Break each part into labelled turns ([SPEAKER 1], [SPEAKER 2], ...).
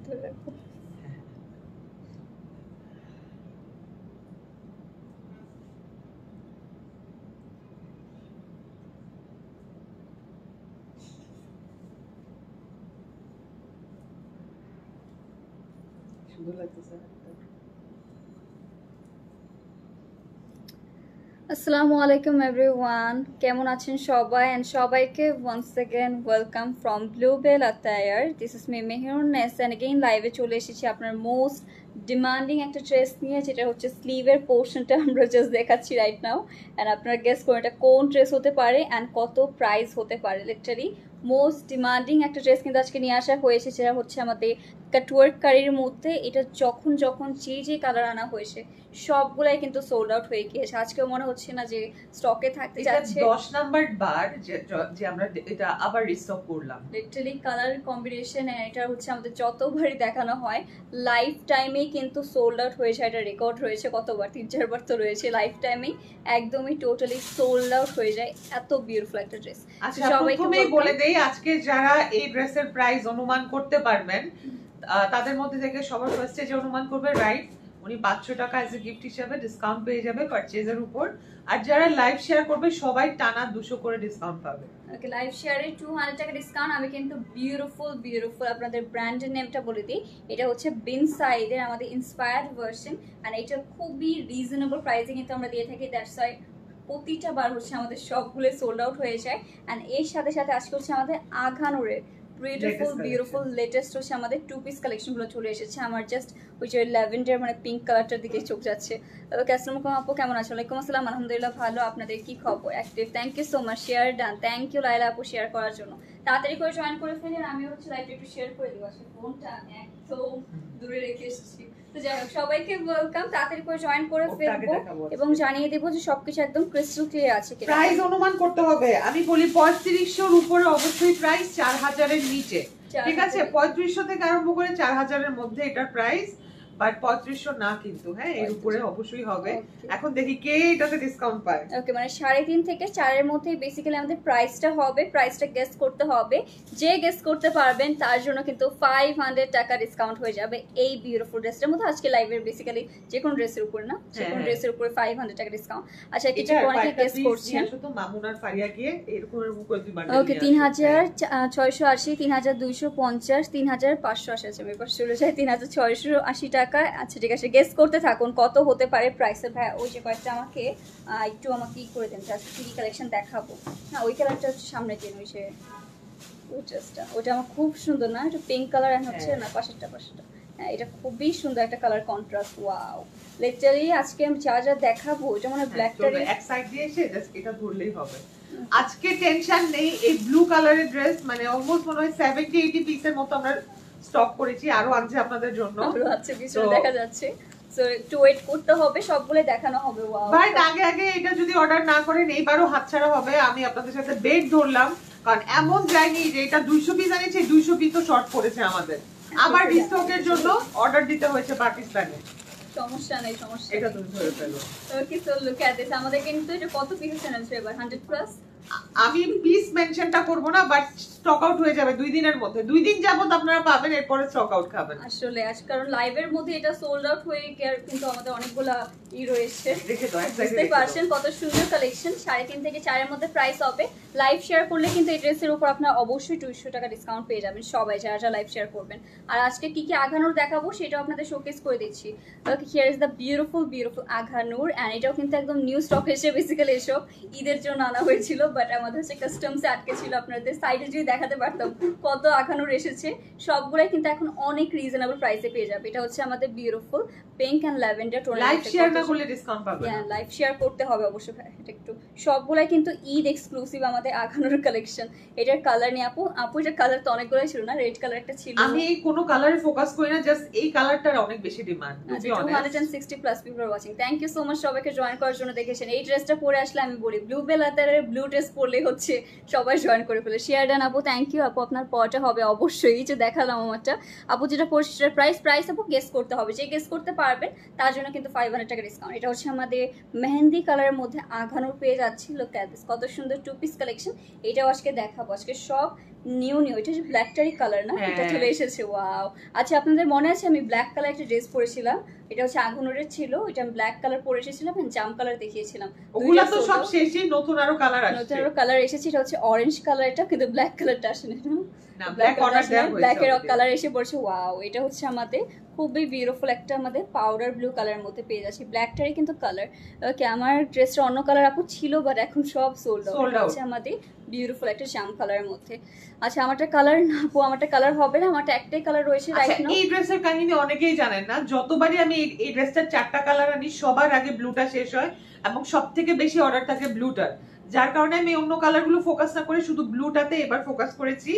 [SPEAKER 1] সুন্দর লাগতেছে।
[SPEAKER 2] আসসালামু আলাইকুম এভরিওয়ান, কেমন আছেন সবাই? এন্ড সবাইকে once again welcome from Bluebell attire. This is me Mehrun Nes and again লাইভে চলে এসেছি আপনার মোস্ট ডিমান্ডিং একটা ড্রেস নিয়ে, যেটা হচ্ছে স্লিভের পোর্শনটা আমরা জাস্ট দেখাচ্ছি রাইট নাও। অ্যান্ড আপনারা গেস করুন এটা কোন ড্রেস হতে পারে অ্যান্ড কত প্রাইস হতে পারে। লিটারালি মোস্ট ডিমান্ডিং একটা ড্রেস কিন্তু আজকে নিয়ে আসা হয়েছে, যেটা হচ্ছে আমাদের কাটওয়ার্ক কারির মধ্যে। এটা যখন যখন যে কালার আনা হয়েছে সবগুলাই কিন্তু সোল্ড আউট হয়ে গিয়েছে। আজকে মনে হচ্ছে না যে স্টকে থাকতে যাচ্ছে।
[SPEAKER 1] 10 নাম্বার বার যে আমরা এটা আবার রিস্টক করলাম।
[SPEAKER 2] লিটারালি কালার কম্বিনেশন এটা হচ্ছে আমাদের যতবারই দেখানো হয় লাইফ টাইমেই কিন্তু সোল্ড আউট হয়েছে। এটা রেকর্ড রয়েছে কতবার, 3-4 বার তো রয়েছে। লাইফ টাইমেই একদমই টোটালি সোল্ড আউট হয়ে যায়। এত বিউটিফুল একটা ড্রেস।
[SPEAKER 1] আচ্ছা, প্রথমেই বলে দেই আজকে যারা এই ড্রেসের প্রাইস অনুমান করতে পারবেন তাদের মধ্যে থেকে সবার ফার্স্টে যে অনুমান করবে রাইট, উনি 500 টাকা এজ এ গিফট হিসেবে ডিসকাউন্ট পেয়ে যাবে পারচেজের উপর। আর যারা লাইভ শেয়ার করবে সবাই টানা 200 করে ডিসকাউন্ট পাবে।
[SPEAKER 2] ওকে, লাইভ শেয়ারে 200 টাকা ডিসকাউন্ট। আমি কিন্তু বিউটিফুল আপনাদের ব্র্যান্ডের নেমটা বলে দিই। এটা হচ্ছে বিনসাইডের আমাদের ইন্সপায়ার্ড ভার্সন অ্যান্ড এটা খুবই রিজনেবল প্রাইসে কিন্তু আমরা দিয়ে থাকি। দ্যাটস ওয়াই প্রতিটা বার হচ্ছে আমাদের সবগুলো সোল্ড আউট হয়ে যায়। অ্যান্ড এর সাথে সাথে আজকে হচ্ছে আমাদের আঘানুরের বিউটিফুল লেটেস্ট হচ্ছে আমাদের 2 পিস কালেকশনগুলো চলে এসেছে। আমার জাস্ট ওই যে ল্যাভেন্ডার মানে পিঙ্ক কালারটার দিকে চোখ যাচ্ছে। আসসালামু আলাইকুম আপু, কেমন আছো? ওয়ালাইকুম আসসালাম, আলহামদুলিল্লাহ ভালো। আপনাদের কি খবর? Active, thank you so much. Share done, thank you Laila আপু শেয়ার করার জন্য। তাড়াতাড়ি করে জয়েন করে ফেলেন, আমি হচ্ছে লাইভটা একটু শেয়ার করে দিব। আসলে ফোনটা একদম দূরে রেখে এসেছি। তো যাই হোক, সবাইকে ওয়েলকাম। তাড়াতাড়ি করে জয়েন করে ফেলবো এবং জানিয়ে দেবো যে সবকিছু একদম ক্রিস্টাল ক্লিয়ার আছে কিনা।
[SPEAKER 1] প্রাইস অনুমান করতে হবে। আমি বলি 3500 এর উপরে অবশ্যই প্রাইস, 4000 এর নিচে, ঠিক আছে? 3500 থেকে আরম্ভ করে 4000 এর মধ্যে এটার প্রাইস, বাট 3500 না কিন্তু, হ্যাঁ এর উপরে অবশ্যই হবে। এখন দেখি কে এটাতে ডিসকাউন্ট পায়।
[SPEAKER 2] ওকে, মানে 3.5 থেকে 4 এর মধ্যে বেসিক্যালি আমাদের প্রাইসটা হবে। প্রাইসটা গেস করতে হবে। যে গেস করতে পারবেন তার জন্য কিন্তু 500 টাকা ডিসকাউন্ট হয়ে যাবে এই বিউটিফুল ড্রেসটার মধ্যে। আজকে লাইভের বেসিক্যালি যে কোনো ড্রেসের উপর না, যে কোনো ড্রেসের উপরে 500 টাকা ডিসকাউন্ট। আচ্ছা, কিছু অনেকে গেস করছেন।
[SPEAKER 1] শুধু মামুনার ফারিয়া গিয়ে এরকম মুকুল দি বান্ডেল।
[SPEAKER 2] ওকে, 3680, 3250, 3580 আছে। আমি পাশে চলে যাই 3680 টাকা। আচ্ছা ঠিক আছে, গেস করতে থাকুন কত হতে পারে প্রাইসের। ভাই ওই যে কয়েকটা আমাকে একটু আমাকে ই করে দেন, আজকে কি কালেকশন দেখাবো। না ওই কালারটা হচ্ছে সামনে কেন, ওই যে ওই ড্রেসটা, ওটা আমার খুব সুন্দর না, এটা পিঙ্ক কালার এন্ড হচ্ছে না পাশেরটা। হ্যাঁ, এটা খুবই সুন্দর একটা কালার কন্ট্রাস্ট। ওয়াও, লিটারালি আজকে আমি যা দেখাবো এটা মানে ব্ল্যাকটার
[SPEAKER 1] এক সাইড দিয়ে এসে জাস্ট এটা ধরলেই হবে। আজকে টেনশন নেই, এই ব্লু কালারের ড্রেস মানে অলমোস্ট মনে হয় 70-80 পিসের মতো আমরা স্টক করেছি, আরো আছে আপনাদের জন্য,
[SPEAKER 2] আরো আছে পিছনে দেখা যাচ্ছে। সো একটু ওয়েট করতে হবে, সবগুলো দেখানো হবে। ওয়াও,
[SPEAKER 1] বাট আগে এটা যদি অর্ডার না করেন এইবারও হাতছাড়া হবে। আমি আপনাদের সাথে বেট ধরলাম, কারণ এমন যায়নি যে এটা 200 পিস আনিছে, 200 পিসও শর্ট পড়েছে আমাদের। আবার রিস্টকের জন্য অর্ডার দিতে হয়েছে পাকিস্তানে।
[SPEAKER 2] সমস্যা নেই, সমস্যা
[SPEAKER 1] এটা তুমি ধরে ফেলো।
[SPEAKER 2] ওকে, সো লুক এট দিস। আমাদের কিন্তু এটা কত পিস এনেছে এবার? 100 প্লাস।
[SPEAKER 1] আমি পিস মেনশনটা করব না, বাট স্টক আউট হয়ে যাবে 2 দিনের মধ্যে। 2 দিন যাবত আপনারা পাবেন, এরপরে স্টক আউট খাবেন।
[SPEAKER 2] আসলে কারণ লাইভের মধ্যে এটা সোল্ড আউট হয়ে গিয়ে কিন্তু আমাদের অনেকগুলা ই রয়েছে।
[SPEAKER 1] দেখে দাও,
[SPEAKER 2] বুঝতে পারছেন কত সুন্দর কালেকশন। 3.5 থেকে 4 এর মধ্যে প্রাইস হবে। লাইভ শেয়ার করলে কিন্তু এই ড্রেসের উপর আপনারা অবশ্যই 200 টাকা ডিসকাউন্ট পেয়ে যাবেন সবাই, যারা লাইভ শেয়ার করবেন। আর আজকে কি আঘানুর দেখাবো সেটাও আপনাদের শোকেস করে দিচ্ছি। Okay, here is the beautiful আঘানুর এন্ড এটাও কিন্তু একদম নিউ স্টক এসে বেসিক্যালি এসব ঈদের জন্য আনা হয়েছিল, বাট আমাদের হচ্ছে কাস্টমসে আটকে ছিল। আপনাদের সাইডে যদি দেখাতে পারতাম কত আঘানুর এসেছে। সবগুলাই কিন্তু এখন অনেক রিজনেবল প্রাইসে পেয়ে যাবে। এটা হচ্ছে আমাদের beautiful pink and lavender tone.
[SPEAKER 1] Live share না করলে ডিসকাউন্ট পাবেন।
[SPEAKER 2] হ্যাঁ, লাইভ শেয়ার করতে হবে অবশ্যই। এটা একটু সবগুলাই কিন্তু ঈদ এক্সক্লুসিভ আমাদের আঘানুর কালেকশন। এটার কালার নিয়ে আপু এটার কালার তো অনেকগুলাই ছিল না, রেড কালার একটা ছিল।
[SPEAKER 1] আমি এই কোনো কালারে ফোকাস করি না, জাস্ট এই কালারটার অনেক বেশি demand.
[SPEAKER 2] 260 plus people are watching. Thank you so much সবাইকে জয়েন করার জন্য। দেখেছেন এই ড্রেসটা পরে আসলে আমি বলি ব্লু বেল আতারের ব্লু ড্রেস পরলে হচ্ছে সবাই জয়েন করে ফেলে। শেয়ার ডান আপু, থ্যাংক ইউ আপু। আপনার পরটা হবে অবশ্যই, যে দেখালাম আমারটা। আপু যেটা পড়ছে সেটার প্রাইস আপু গেস করতে হবে। যে গেস করতে পারবেন তার জন্য কিন্তু 500 টাকা ডিসকাউন্ট। এটা হচ্ছে আমাদের মেহেন্দি কালারের মধ্যে আঘানুর পেয়ে যাচ্ছি। লোক এট দিস, কত সুন্দর 2 পিস কালেকশন। এটাও আজকে দেখাবো। আজকে সব নিউ এটা হচ্ছে ব্ল্যাকটারই কালার না, এটা চলে এসেছে। ওয়াও, আচ্ছা আপনাদের মনে আছে আমি ব্ল্যাক কালার একটা ড্রেস পরেছিলাম, এটা হচ্ছে আগুনের ছিল, এটা আমি ব্ল্যাক কালার পরে এসেছিলাম, জাম কালার দেখিয়েছিলাম।
[SPEAKER 1] ওগুলা তো সব শেষই, নতুন আরো কালার আসছে,
[SPEAKER 2] নতুন আরো কালার এসেছে। এটা হচ্ছে অরেঞ্জ কালার, এটা কিন্তু ব্ল্যাক কালারটা আসেনি,
[SPEAKER 1] ব্ল্যাক
[SPEAKER 2] ব্ল্যাকের কালার এসে পড়ছে। ওয়াও, এটা হচ্ছে আমাদের খুবই বিউটিফুল একটা আমাদের পাউডার ব্লু কালারের মধ্যে পেয়ে যাচ্ছি, ব্ল্যাকটারই কিন্তু কালার। ওকে, আমার ড্রেসটা অন্য কালার আপু ছিল, বাট এখন সব সোল্ড আউট হচ্ছে আমাদের বিউটিফুল একটা জাম কালারের মধ্যে। আচ্ছা, আমারটা কালার না আপু, আমারটা কালার হবে না, আমারটা একটাই কালার রয়েছে রাইট নাও।
[SPEAKER 1] এই ড্রেসের কাহিনী অনেকেই জানেন না, যতবারই আমি এই ড্রেসটার 4টা কালার আনি সবার আগে ব্লুটা শেষ হয় এবং সবথেকে বেশি অর্ডার থাকে ব্লুটার, যার কারণে আমি অন্য কালারগুলো ফোকাস না করে শুধু ব্লুটাতে এবার ফোকাস করেছি।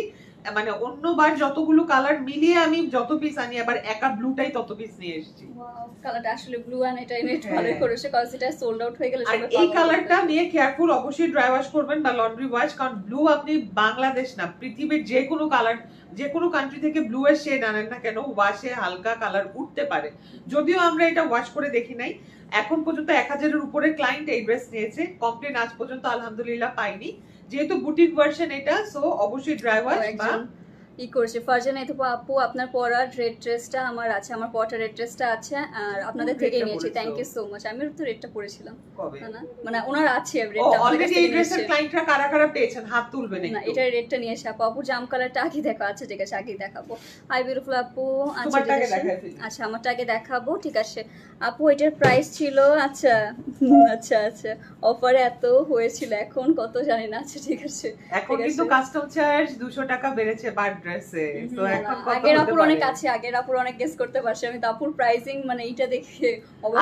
[SPEAKER 1] মানে অন্যবার যতগুলো কালার মিলিয়ে আমি যত পিস আনি, আবার একা ব্লুটাই তত পিস নিয়ে এসেছি।
[SPEAKER 2] ওয়াও, কালারটা আসলে ব্লু এন্ড এটা নেট ভালো করেছে, কজ এটা সোল্ড আউট হয়ে গেল।
[SPEAKER 1] আর এই কালারটা নিয়ে কেয়ারফুল, অবশ্যই ড্রাই ওয়াশ করবেন বা লন্ড্রি ওয়াশ, কারণ ব্লু আপনি বাংলাদেশ না পৃথিবীর যে কোনো কালার, যে কোনো কান্ট্রি থেকে ব্লু এর শেড আনেন না কেন, ওয়াশে হালকা কালার উঠতে পারে। যদিও আমরা এটা ওয়াশ করে দেখি নাই, এখন পর্যন্ত 1000-এর উপরে ক্লায়েন্ট এই ড্রেস নিয়েছে, কমপ্লেন আজ পর্যন্ত আলহামদুলিল্লাহ পাইনি। যেহেতু বুটিক ভার্সন এটা, সো অবশ্যই ড্রাই ওয়াশ বা
[SPEAKER 2] ই করেছে। ফারজানা, এই তো আপু আপনার পরা রেড ড্রেসটা আমার আছে, আমার পরাটা রেড ড্রেসটা আছে, আর আপনাদের থেকে নিয়েছি, থ্যাংক ইউ সো মাচ। আমিও তো রেডটা পরেছিলাম না, মানে ওনার আছে রেডটা।
[SPEAKER 1] অলরেডি এই ড্রেসের ক্লায়েন্টরা কারা কারা পেয়েছেন হাত তুলবেন
[SPEAKER 2] না, এটা রেডটা নিয়ে এসে আপু, আপু জাম কালারটা আগে দেখো। আচ্ছা ঠিক আছে, আগে দেখাবো। হাই বিউটিফুল আপু, আচ্ছা আমারটা আগে দেখাবো, ঠিক আছে আপু। এটার প্রাইস ছিল, আচ্ছা আচ্ছা আচ্ছা অফারে এত হয়েছিল, এখন কত জানি না। আচ্ছা ঠিক আছে,
[SPEAKER 1] এখন কিন্তু কাস্টম চার্জ 200 টাকা বেড়েছে পার ড্রেসে, তো এখন কত
[SPEAKER 2] আগের আপুর অনেক আছে, আগের আপুর অনেক গেস করতে পারছে। আমি তো আপুর প্রাইসিং মানে এইটা দেখে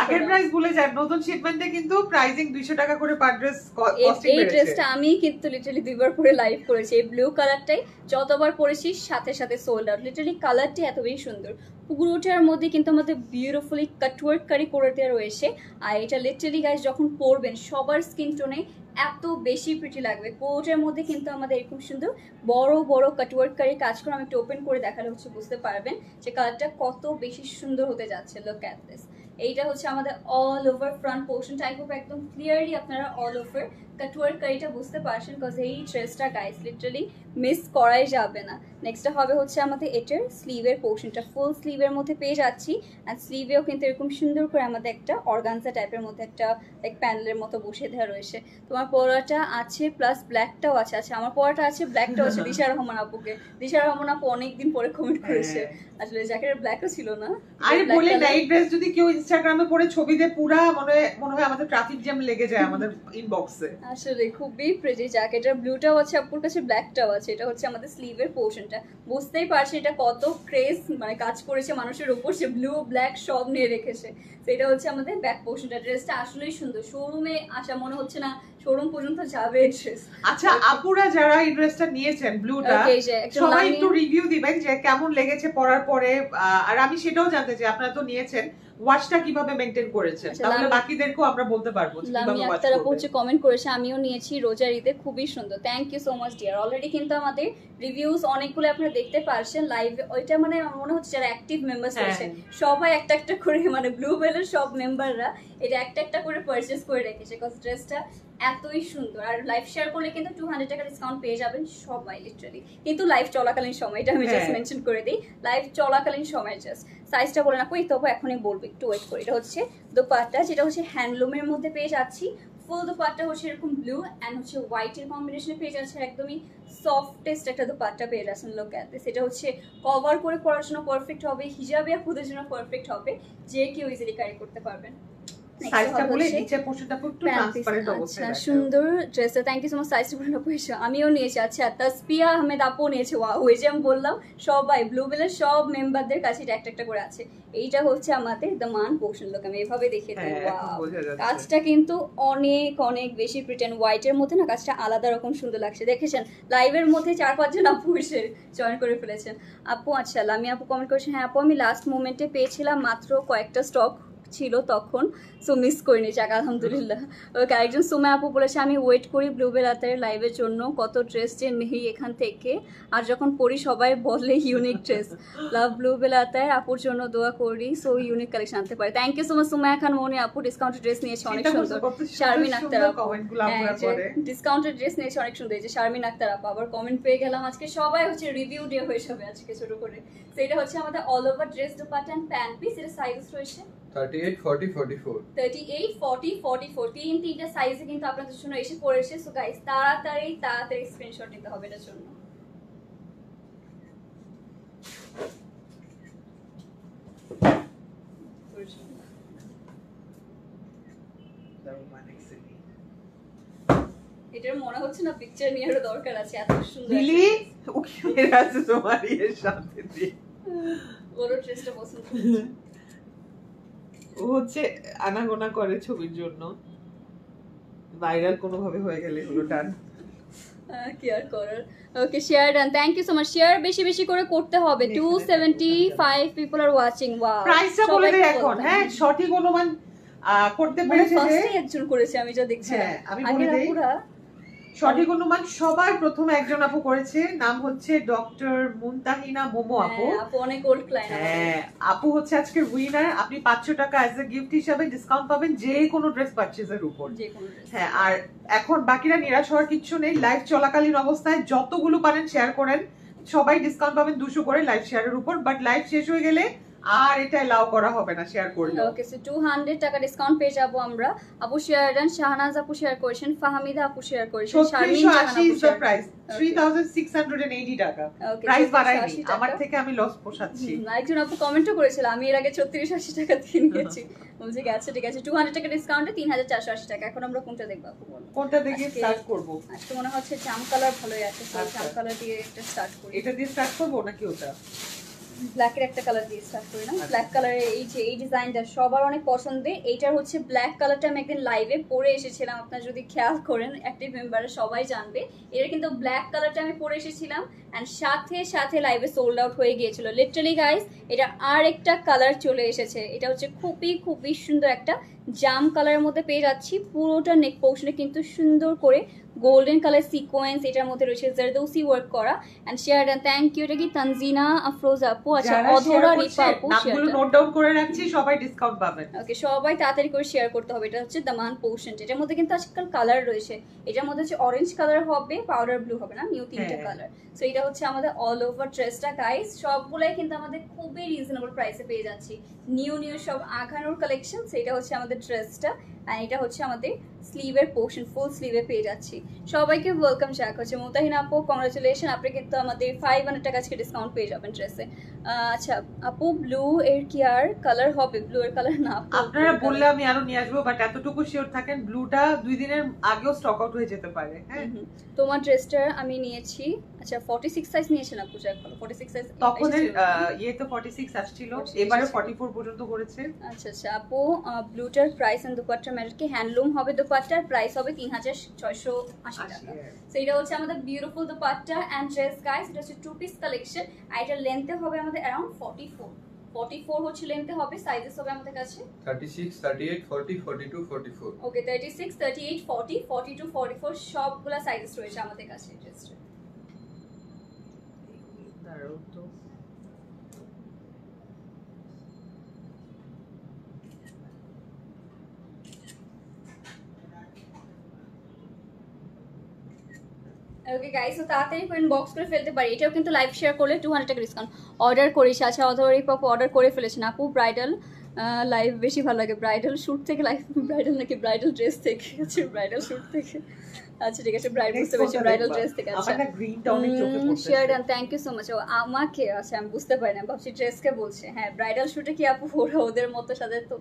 [SPEAKER 1] আগের প্রাইস ভুলে যায়, নতুন শিপমেন্টে কিন্তু প্রাইসিং 200 টাকা করে পার ড্রেস কস্টিং বেড়েছে।
[SPEAKER 2] এই ড্রেসটা আমি কিন্তু লিটারালি দুইবার পরে লাইভ করেছি, এই ব্লু কালারটাই যতবার পরেছি সাথে সাথে সোল্ড আউট। লিটারালি কালারটি এত বেশি সুন্দর, পুরোটার মধ্যে কিন্তু আমাদের বিউটিফুলি কাটওয়ার্ক কারি করে দেওয়া রয়েছে। আর এটা লিটারালি গাইস যখন পরবেন সবার স্কিন টোনে এত বেশি প্রিটি লাগবে। কোটের মধ্যে কিন্তু আমাদের এরকম সুন্দর বড় বড় কাটওয়ার্ক কারি কাজ করে, আমি একটু ওপেন করে দেখালে হচ্ছে বুঝতে পারবেন যে কালারটা কত বেশি সুন্দর হতে যাচ্ছে। লুক অ্যাট দিস, এইটা হচ্ছে আমাদের অল ওভার ফ্রন্ট পোর্শনটা। আই হোপ একদম ক্লিয়ারলি আপনারা অল ওভার কাটওয়ার্ক কারিটা বুঝতে পারছেন, কজ এই ড্রেসটা গাইস লিটারালি মিস করাই যাবে না। নেক্সটটা হবে হচ্ছে আমাদের এটার স্লিভের পোর্শনটা, ফুল স্লিভের মধ্যে পেয়ে যাচ্ছি। অ্যান্ড স্লিভেও কিন্তু এরকম সুন্দর করে আমাদের একটা অর্গানজা টাইপের মধ্যে একটা লাইক প্যানেলের মতো বসে দেওয়া রয়েছে। তোমার পরাটা আছে প্লাস ব্ল্যাকটাও আছে। আচ্ছা আমার পরাটা আছে, ব্ল্যাকটাও আছে। দিশা রহমান আপুকে, দিশা রহমান আপু অনেকদিন পরে কমেন্ট করেছে, আসলে জ্যাকেটের ব্ল্যাকও ছিল না।
[SPEAKER 1] আরে বলে না, এই ড্রেস যদি কেউ ইনস্টাগ্রামে পরে ছবি দেয় পুরা মনে হয় আমাদের ট্রাফিক জ্যাম লেগে যায় আমাদের ইনবক্সে।
[SPEAKER 2] আসলে খুবই প্রিটি জ্যাকেটের ব্লুটাও আছে আপুর কাছে, ব্ল্যাকটাও আছে। এটা হচ্ছে আমাদের স্লিভের পোর্শনটা, বুঝতেই পারছি এটা কত ক্রেজ মানে কাজ করেছে মানুষের উপর, সে ব্লু ব্ল্যাক সব নিয়ে রেখেছে। তো এটা হচ্ছে আমাদের ব্যাক পোর্শনটা। ড্রেসটা আসলেই সুন্দর, শোরুমে আসা মনে হচ্ছে না শোরুম পর্যন্ত যাবে ড্রেস।
[SPEAKER 1] আচ্ছা আপুরা যারা এই ড্রেসটা নিয়েছেন ব্লুটা, সবাই একটু রিভিউ দিবেন যে কেমন লেগেছে পরার পরে। আর আমি সেটাও জানতে চাই আপনারা তো নিয়েছেন, ওয়াশটা কিভাবে মেইনটেইন করেছেন, তাহলে বাকিদেরকেও আমরা বলতে পারবো কিভাবে ওয়াশ করবেন।
[SPEAKER 2] আপু হচ্ছে কমেন্ট করেছে, আমিও নিয়েছি রোজার ঈদে, খুবই সুন্দর। Thank you so much dear. Already কিন্তু আমাদের রিভিউজ অনেকগুলো আপনারা দেখতে পারছেন লাইভে। ওইটা মানে মনে হচ্ছে যারা অ্যাক্টিভ মেম্বার্স আছে সবাই একটা একটা করে, মানে ব্লু বেলের সব মেম্বাররা এটা একটা একটা করে পারচেজ করে রেখেছে, কজ ড্রেসটা এতই সুন্দর। আর লাইভ শেয়ার করলে কিন্তু 200 টাকা ডিসকাউন্ট পেয়ে যাবেন সবাই লিটারালি, কিন্তু লাইভ চলাকালীন সময়, এটা আমি জাস্ট মেনশন করে দিই, লাইভ চলাকালীন সময়। জাস্ট সাইজটা বলে না কই, তবু এখনই বলবো, একটু ওয়েট করি। এটা হচ্ছে দোপাট্টা, যেটা হচ্ছে হ্যান্ডলুমের মধ্যে পেয়ে যাচ্ছি। ফুল দোপাট্টা হচ্ছে এরকম ব্লু অ্যান্ড হচ্ছে হোয়াইটের কম্বিনেশনে পেয়ে যাচ্ছে, একদমই সফটেস্ট একটা দোপাট্টা পেয়ে যাচ্ছেন। লোক অ্যাট দিস, এটা হচ্ছে কভার করে পরার জন্য পারফেক্ট হবে, হিজাবে আপুদের জন্য পারফেক্ট হবে, যে কেউ ইজিলি ক্যারি করতে পারবেন।
[SPEAKER 1] সাইজটা বলে নিচের পোর্শনটা একটু ট্রান্সপারেন্ট অবস্থায়
[SPEAKER 2] আছে। সুন্দর ড্রেসটা, থ্যাংক ইউ সো মাচ। সাইজটা বলে পয়সা আমিও নিয়েছি। আচ্ছা তাসপিয়া আহমেদ আপু নিয়েছে। ওয়াও, ওই যে আমি বললাম সবাই ব্লু বেলের সব মেম্বারদের কাছে এটা একটা একটা করে আছে। এইটা হচ্ছে আমাদের দ্য মান পোর্শন। লোক আমি এভাবে দেখিয়ে দিই। ওয়াও, কাজটা কিন্তু অনেক অনেক বেশি প্রিটেন হোয়াইটের মধ্যে না, কাজটা আলাদা রকম সুন্দর লাগছে। দেখেছেন লাইভের মধ্যে 4-5 জন আপু এসে জয়েন করে ফেলেছেন। আপু আচ্ছা লামি আপু কমেন্ট করেছেন, হ্যাঁ আপু আমি লাস্ট মোমেন্টে পেয়েছিলাম মাত্র কয়েকটা স্টক ছিল তখন, সো মিস করিনি, যাক আলহামদুলিল্লাহ। ওকে, আরেকজন সুমা আপু বলেছে আমি ওয়েট করি ব্লুবেল আতারের লাইভের জন্য, কত ড্রেস যে নেই এখান থেকে, আর যখন পরি সবাই বলে ইউনিক ড্রেস। লাভ ব্লুবেল আতার, আপুর জন্য দোয়া করি, সো ইউনিক কালেকশন আনতে পারে। Thank you so much Suma Khan Moni আপু, ডিসকাউন্টেড ড্রেস নিয়েছে অনেক সুন্দর। শারমিন আক্তার আপু ডিসকাউন্টেড ড্রেস নিয়েছে অনেক সুন্দর। এই যে শারমিন আক্তার আপু আবার কমেন্ট পেয়ে গেলাম আজকে, সবাই হচ্ছে রিভিউ ডে হয়ে যাবে আজকে ছোট করে। তো এটা হচ্ছে আমাদের all over dress dupatta and pant piece, এটা সাইজ রয়েছে
[SPEAKER 3] 38 40 44
[SPEAKER 2] 38 40 44, তিনটা সাইজে কিন্তু আপনাদের জন্য এসে পড়েছে। সো গাইস তাড়াতাড়ি স্ক্রিনশট নিতে হবে এটার জন্য। এটার মনে হচ্ছে না পিকচার নেওয়ার দরকার আছে, এত সুন্দর।
[SPEAKER 1] দিলি ওকে মেরে আছে তোমার এর সাথে দিয়ে
[SPEAKER 2] ওর ড্রেসটা পছন্দ হচ্ছে।
[SPEAKER 1] ও হচ্ছে আনাগোনা করে ছবির জন্য, ভাইরাল কোনোভাবে হয়ে গেলে হলো ডান।
[SPEAKER 2] কি আর করার। Okay, share done, thank you so much. Share বেশি বেশি করে করতে হবে। 275 পিপল আর ওয়াচিং। ওয়াও,
[SPEAKER 1] প্রাইসটা বলে দেই এখন। হ্যাঁ, সঠিক অনুমান করতে পেরেছে যে
[SPEAKER 2] ফার্স্টে একজন করেছে, আমি যা দেখছি।
[SPEAKER 1] হ্যাঁ, আমি বলে দেই সঠিক অনুমান সবার প্রথমে একজন আপু করেছে, নাম হচ্ছে ডক্টর মুনতাহিনা মোমো আপু।
[SPEAKER 2] আপু অনেক ওল্ড ক্লায়েন্ট।
[SPEAKER 1] হ্যাঁ, আপু হচ্ছে আজকের উইনার। আপনি 500 টাকা অ্যাজ এ গিফট হিসাবে ডিসকাউন্ট পাবেন যে কোনো ড্রেস পারচেজের উপর। হ্যাঁ, আর এখন বাকিরা নিরাশ হওয়ার কিছু নেই। লাইভ চলাকালীন অবস্থায় যতগুলো পারেন শেয়ার করেন, সবাই ডিসকাউন্ট পাবেন 200 করে লাইভ শেয়ারের উপর। বাট লাইভ শেষ হয়ে গেলে আর এটা এলাও করা হবে না শেয়ার করলে।
[SPEAKER 2] ওকে, সো 200 টাকা ডিসকাউন্ট পেয়ে যাব আমরা। আপু শেয়ার দেন, শাহনাজ আপু শেয়ার করেছেন, ফাহমিদা আপু শেয়ার করেছেন, শারমিন জাহান আপু শেয়ার করেছেন।
[SPEAKER 1] প্রাইস 3680 টাকা। প্রাইস বাড়াইনি, আমার থেকে আমি লস পোষাচ্ছি।
[SPEAKER 2] একজন আপু কমেন্টও করেছিল আমি এর আগে 3680 টাকা দিয়ে নিয়েছি। বলছি আচ্ছা ঠিক আছে, 200 টাকা ডিসকাউন্টে 3480 টাকা। এখন আমরা কোনটা দেখব আপু বলো?
[SPEAKER 1] কোনটা দেখে স্টার্ট করব?
[SPEAKER 2] আজকে মনে হচ্ছে জাম কালার ভালোই আছে, সো জাম কালার দিয়ে একটা স্টার্ট করি।
[SPEAKER 1] এটা দিয়ে স্টার্ট করব নাকি ওটা?
[SPEAKER 2] ব্ল্যাকের একটা কালার দিয়ে স্টার্ট করি না? ব্ল্যাক কালারের এই ডিজাইনটা সবার অনেক পছন্দের। এইটার হচ্ছে ব্ল্যাক কালারটা আমি একদিন লাইভে পরে এসেছিলাম, আপনারা যদি খেয়াল করেন অ্যাক্টিভ মেম্বাররা সবাই জানবে। এটা কিন্তু ব্ল্যাক কালারটা আমি পরে এসেছিলাম অ্যান্ড সাথে লাইভে সোল্ড আউট হয়ে গিয়েছিল লিটারালি গাইস। এটা আর একটা কালার চলে এসেছে, এটা হচ্ছে খুবই সুন্দর একটা জাম কালারের মধ্যে পেয়ে যাচ্ছি। পুরোটা নেক পোর্শনে কিন্তু সুন্দর করে গোল্ডেন কালার সিকোয়েন্স এটার মধ্যে রয়েছে, জারদৌসি ওয়ার্ক করা। And share and thank you. এটা কি তানজিনা আফরোজ আপু? আচ্ছা, অধরা রিপা আপু
[SPEAKER 1] নামগুলো নোট ডাউন করে রাখছি, সবাই ডিসকাউন্ট পাবেন।
[SPEAKER 2] ওকে, সবাই তাড়াতাড়ি করে শেয়ার করতে হবে। এটা হচ্ছে দামান পোর্শন, এটার মধ্যে কিন্তু আজকাল কালার রয়েছে। এটার মধ্যে হচ্ছে অরেঞ্জ কালার হবে, পাউডার ব্লু হবে না, নিউ তিনটা কালার। সো এটা হচ্ছে আমাদের অল ওভার ড্রেসটা গাইস। সবগুলাই কিন্তু আমাদের খুবই রিজনেবল প্রাইসে পেয়ে যাচ্ছি। নিউ সব আঘানোর কালেকশন। এটা হচ্ছে আমাদের ড্রেসটা আর এটা হচ্ছে আমাদের স্লিভের পোর্শন, ফুল স্লিভে পেয়ে যাচ্ছি। সবাইকে ওয়েলকাম জানাক হচ্ছে মুতাহিনা আপু, কংগ্রাচুলেশন। আপনি কিন্তু আমাদের 500 টাকা আজকে ডিসকাউন্ট পেয়ে যাবেন ড্রেসে। আচ্ছা আপু, ব্লু এর কি আর কালার হবে? ব্লু এর কালার না,
[SPEAKER 1] আপনারা বললে আমি আরো নিয়ে আসবো, বাট এতটুকু শিওর থাকেন ব্লুটা 2 দিনের আগেও স্টক আউট হয়ে যেতে পারে। হ্যাঁ,
[SPEAKER 2] তোমার ড্রেসটা আমি নিয়েছি। আচ্ছা 46 সাইজ নিয়েছেন আপু? যাক ভালো, 46 সাইজ
[SPEAKER 1] তখন ইয়ে তো 46 আসছিল, এবারে 44 পর্যন্ত করেছে।
[SPEAKER 2] আচ্ছা আপু, ব্লুটার প্রাইস এন্ড দুপাট্টা ম্যাটার কি? হ্যান্ডলুম হবে দুপাট্টার, প্রাইস হবে 3680 টাকা। সো এটা হচ্ছে আমাদের beautiful dupatta and dress guys. এটা হচ্ছে টু পিস কালেকশন আর এটা লেন্থে হবে আমাদের अराउंड 44 হচ্ছে লেন্থে হবে। সাইজেস হবে আমাদের কাছে
[SPEAKER 3] 36 38 40 42 44।
[SPEAKER 2] ওকে, 36 38 40 42 44 সবগুলা সাইজেস রয়েছে আমাদের কাছে ড্রেসটা।
[SPEAKER 1] দাঁড়াও তো,
[SPEAKER 2] ওকে গাইস, তো তাড়াতাড়ি করে ইনবক্স করে ফেলতে পারি। এটাও কিন্তু লাইভ শেয়ার করলে 200 টাকা ডিসকাউন্ট। অর্ডার করিস? আচ্ছা, অধরি পাপু অর্ডার করে ফেলেছেন। আপু ব্রাইডাল লাইভ বেশি ভালো লাগে, ব্রাইডাল শুট থেকে লাইভ, ব্রাইডাল নাকি ব্রাইডাল ড্রেস থেকে? আচ্ছা ব্রাইডাল শুট থেকে, আচ্ছা ঠিক আছে, ব্রাইড বুঝতে পেরেছি, ব্রাইডাল ড্রেস থেকে। আচ্ছা,
[SPEAKER 1] আমার গ্রিনটা অনেক চোখে পড়ছে।
[SPEAKER 2] Share done, thank you so much. আমাকে আচ্ছা আমি বুঝতে পারি না, ভাবছি ড্রেসকে বলছে। হ্যাঁ, ব্রাইডাল শুটে কি আপু ওরা ওদের মতো সাজে, তো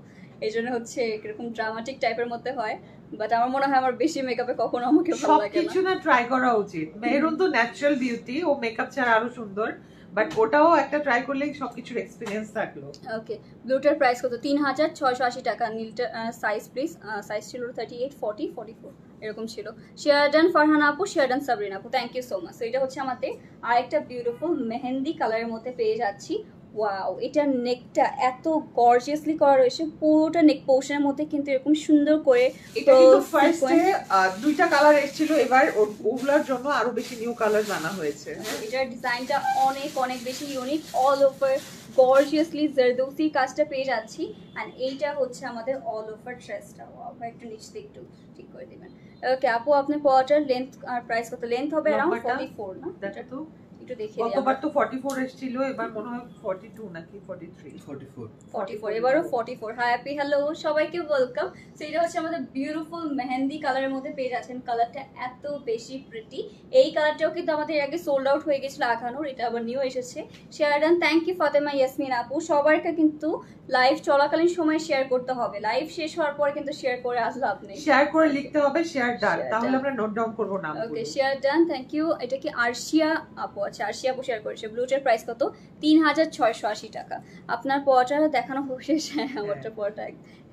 [SPEAKER 2] এই জন্য হচ্ছে এরকম ড্রামাটিক টাইপের মধ্যে হয়। বাট আমার মনে হয় আমার বেশি মেকআপে কখনো আমাকে ভালো লাগে না।
[SPEAKER 1] সবকিছু না ট্রাই করা উচিত। মেহেরুন তো ন্যাচারাল বিউটি, ও মেকআপ ছাড়া আরো সুন্দর, বাট ওটাও একটা ট্রাই করলে সবকিছুর এক্সপেরিয়েন্স থাকলো।
[SPEAKER 2] ওকে, ব্লুটার প্রাইস কত? 3680 টাকা। নীলটা সাইজ প্লিজ, সাইজ ছিল 38 40 44 এরকম ছিল। শেয়ারডান ফারহানা আপু, শেয়ারডান সাবরিন আপু, থ্যাংক ইউ সো মাচ। তো এটা হচ্ছে আমাদের আরেকটা বিউটিফুল মেহেন্দি কালারের মধ্যে পেয়ে যাচ্ছি। ওয়াও, এটার নেকটা এত গর্জিয়াসলি করা রয়েছে, পুরোটা নেক পোর্শনের মধ্যে কিন্তু এরকম সুন্দর করে
[SPEAKER 1] এটা কিন্তু
[SPEAKER 2] pearl
[SPEAKER 1] ফার্স্টে
[SPEAKER 2] sequence।
[SPEAKER 1] দুইটা কালার এসেছিল, এবার ওগুলোর জন্য আরো বেশি নিউ কালার আনা হয়েছে।
[SPEAKER 2] এটার ডিজাইনটা অনেক অনেক বেশি unique, all over gorgeously zardozi কাজটা পেয়ে যাচ্ছি। এন্ড এইটা হচ্ছে আমাদের অল ওভার ড্রেসটা। ওয়াও ভাই, একটু নিচ দিয়ে একটু ঠিক করে দিবেন। ওকে আপু, আপনার পরাটার লেন্থ আর প্রাইস কত? লেন্থ হবে अराउंड
[SPEAKER 1] লম্বাটা?
[SPEAKER 2] 44 না?
[SPEAKER 1] দেখো তো,
[SPEAKER 2] একটু দেখিয়ে দিই।
[SPEAKER 1] গতবার তো 44 এসেছিল, এবার মনে হয় 42 নাকি 43।
[SPEAKER 2] 44, এবারও 44। হ্যাপি হ্যালো সবাইকে ওয়েলকাম। সো এটা হচ্ছে আমাদের বিউটিফুল মেহেন্দি কালারের মধ্যে পেয়ে যাচ্ছেন। কালারটা এত বেশি প্রিটি। এই কালারটাও কিন্তু আমাদের এর আগে সোল্ড আউট হয়ে গেছিল আখানোর, এটা আবার নিউ এসেছে। Share done, thank you Fatema Yasmin আপু। সবাইকে কিন্তু লাইভ চলাকালীন সময় শেয়ার করতে হবে, লাইভ শেষ হওয়ার পরে কিন্তু শেয়ার করে আসলে আপনি
[SPEAKER 1] শেয়ার করে লিখতে হবে শেয়ার ডান,
[SPEAKER 2] Share
[SPEAKER 1] তাহলে
[SPEAKER 2] done.
[SPEAKER 1] আমরা নোট ডাউন করব নাম।
[SPEAKER 2] Okay share done, thank you. এটা কি আরশিয়া আপু? আচ্ছা, আরশিয়া আপু শেয়ার করেছে। ব্লুটার প্রাইস কত? 3680 টাকা। আপনার পরোটা দেখানো শেষ? হ্যাঁ, আমারটা পরোটা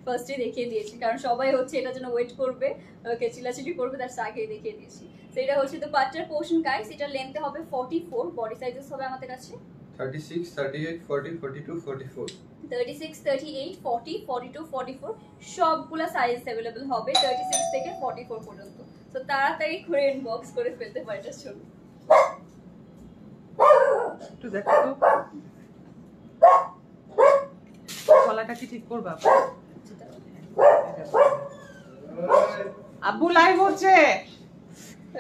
[SPEAKER 2] ফার্স্টে দেখিয়ে দিয়েছি, কারণ সবাই হচ্ছে এটার জন্য ওয়েট করবে, ওকে চিলাচিলি করবে, তার আগে দেখিয়ে দিয়েছি। তো এটা হচ্ছে তো পাট্টার পোর্শন গাইস। এটা লেন্থে হবে 44, বডি সাইজেস হবে আমাদের কাছে
[SPEAKER 3] 36, 38, 40, 42, 44.
[SPEAKER 2] 36, 38, 40, 42, 44 সবগুলা সাইজ अवेलेबल হবে 36 থেকে 44 পর্যন্ত। তো তাড়াতাড়ি করে ইনবক্স করে ফেলতে পারে এটার জন্য।
[SPEAKER 1] একটু দেখো তো গলাটা কি ঠিক করবা? আব্বু লাইভ হচ্ছে।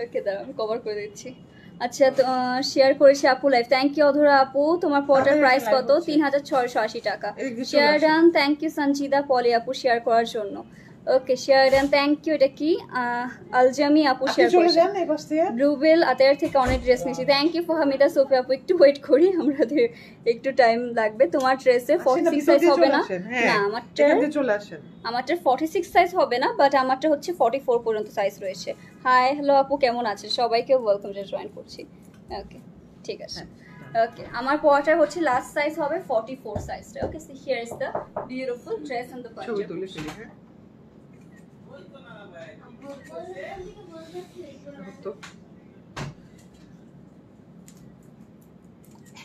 [SPEAKER 2] ওকে দাঁড়াও, আমি কভার করে দিচ্ছি। আচ্ছা, তো শেয়ার করেছি আপু লাইভ। থ্যাংক ইউ অধরা আপু। তোমার পটার প্রাইস কত? 3680 টাকা। Share done, thank you Sanchida Poly আপু শেয়ার করার জন্য। Okay share done, thank you. এটা কি আলজামি আপু শেয়ার
[SPEAKER 1] চলে
[SPEAKER 2] করেছে।
[SPEAKER 1] যান এই পাশ থেকে।
[SPEAKER 2] ব্লুবেল আতায়ার থেকে অনেক ড্রেস নিয়েছি। থ্যাংক ইউ ফাহমিদা সোফিয়া আপু। একটু ওয়েট করি, আমাদের একটু টাইম লাগবে। তোমার ড্রেসে 46 সাইজ হবে না? না, আমারটা
[SPEAKER 1] চলে আসেন।
[SPEAKER 2] আমারটা 46 সাইজ হবে না, বাট আমারটা হচ্ছে 44 পর্যন্ত সাইজ রয়েছে। হাই হ্যালো আপু, কেমন আছেন? সবাইকে ওয়েলকাম, যে জয়েন করছি। ওকে ঠিক আছে। ওকে, আমার পরাটার হচ্ছে লাস্ট সাইজ হবে 44 সাইজটা। Okay, so here is the beautiful dress and the
[SPEAKER 1] ছবি
[SPEAKER 2] পাঞ্জাবি।
[SPEAKER 1] তুলে ফেলি।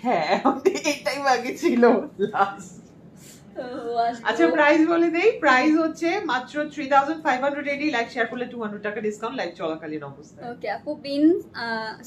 [SPEAKER 1] হ্যাঁ এটাই বাকি ছিল লাস্ট। আচ্ছা প্রাইস বলে দেই। প্রাইস হচ্ছে মাত্র 3580। লাইভ শেয়ার করলে 200 টাকা ডিসকাউন্ট লাইভ চলাকালীন অবস্থায়।
[SPEAKER 2] ওকে আপু, বিন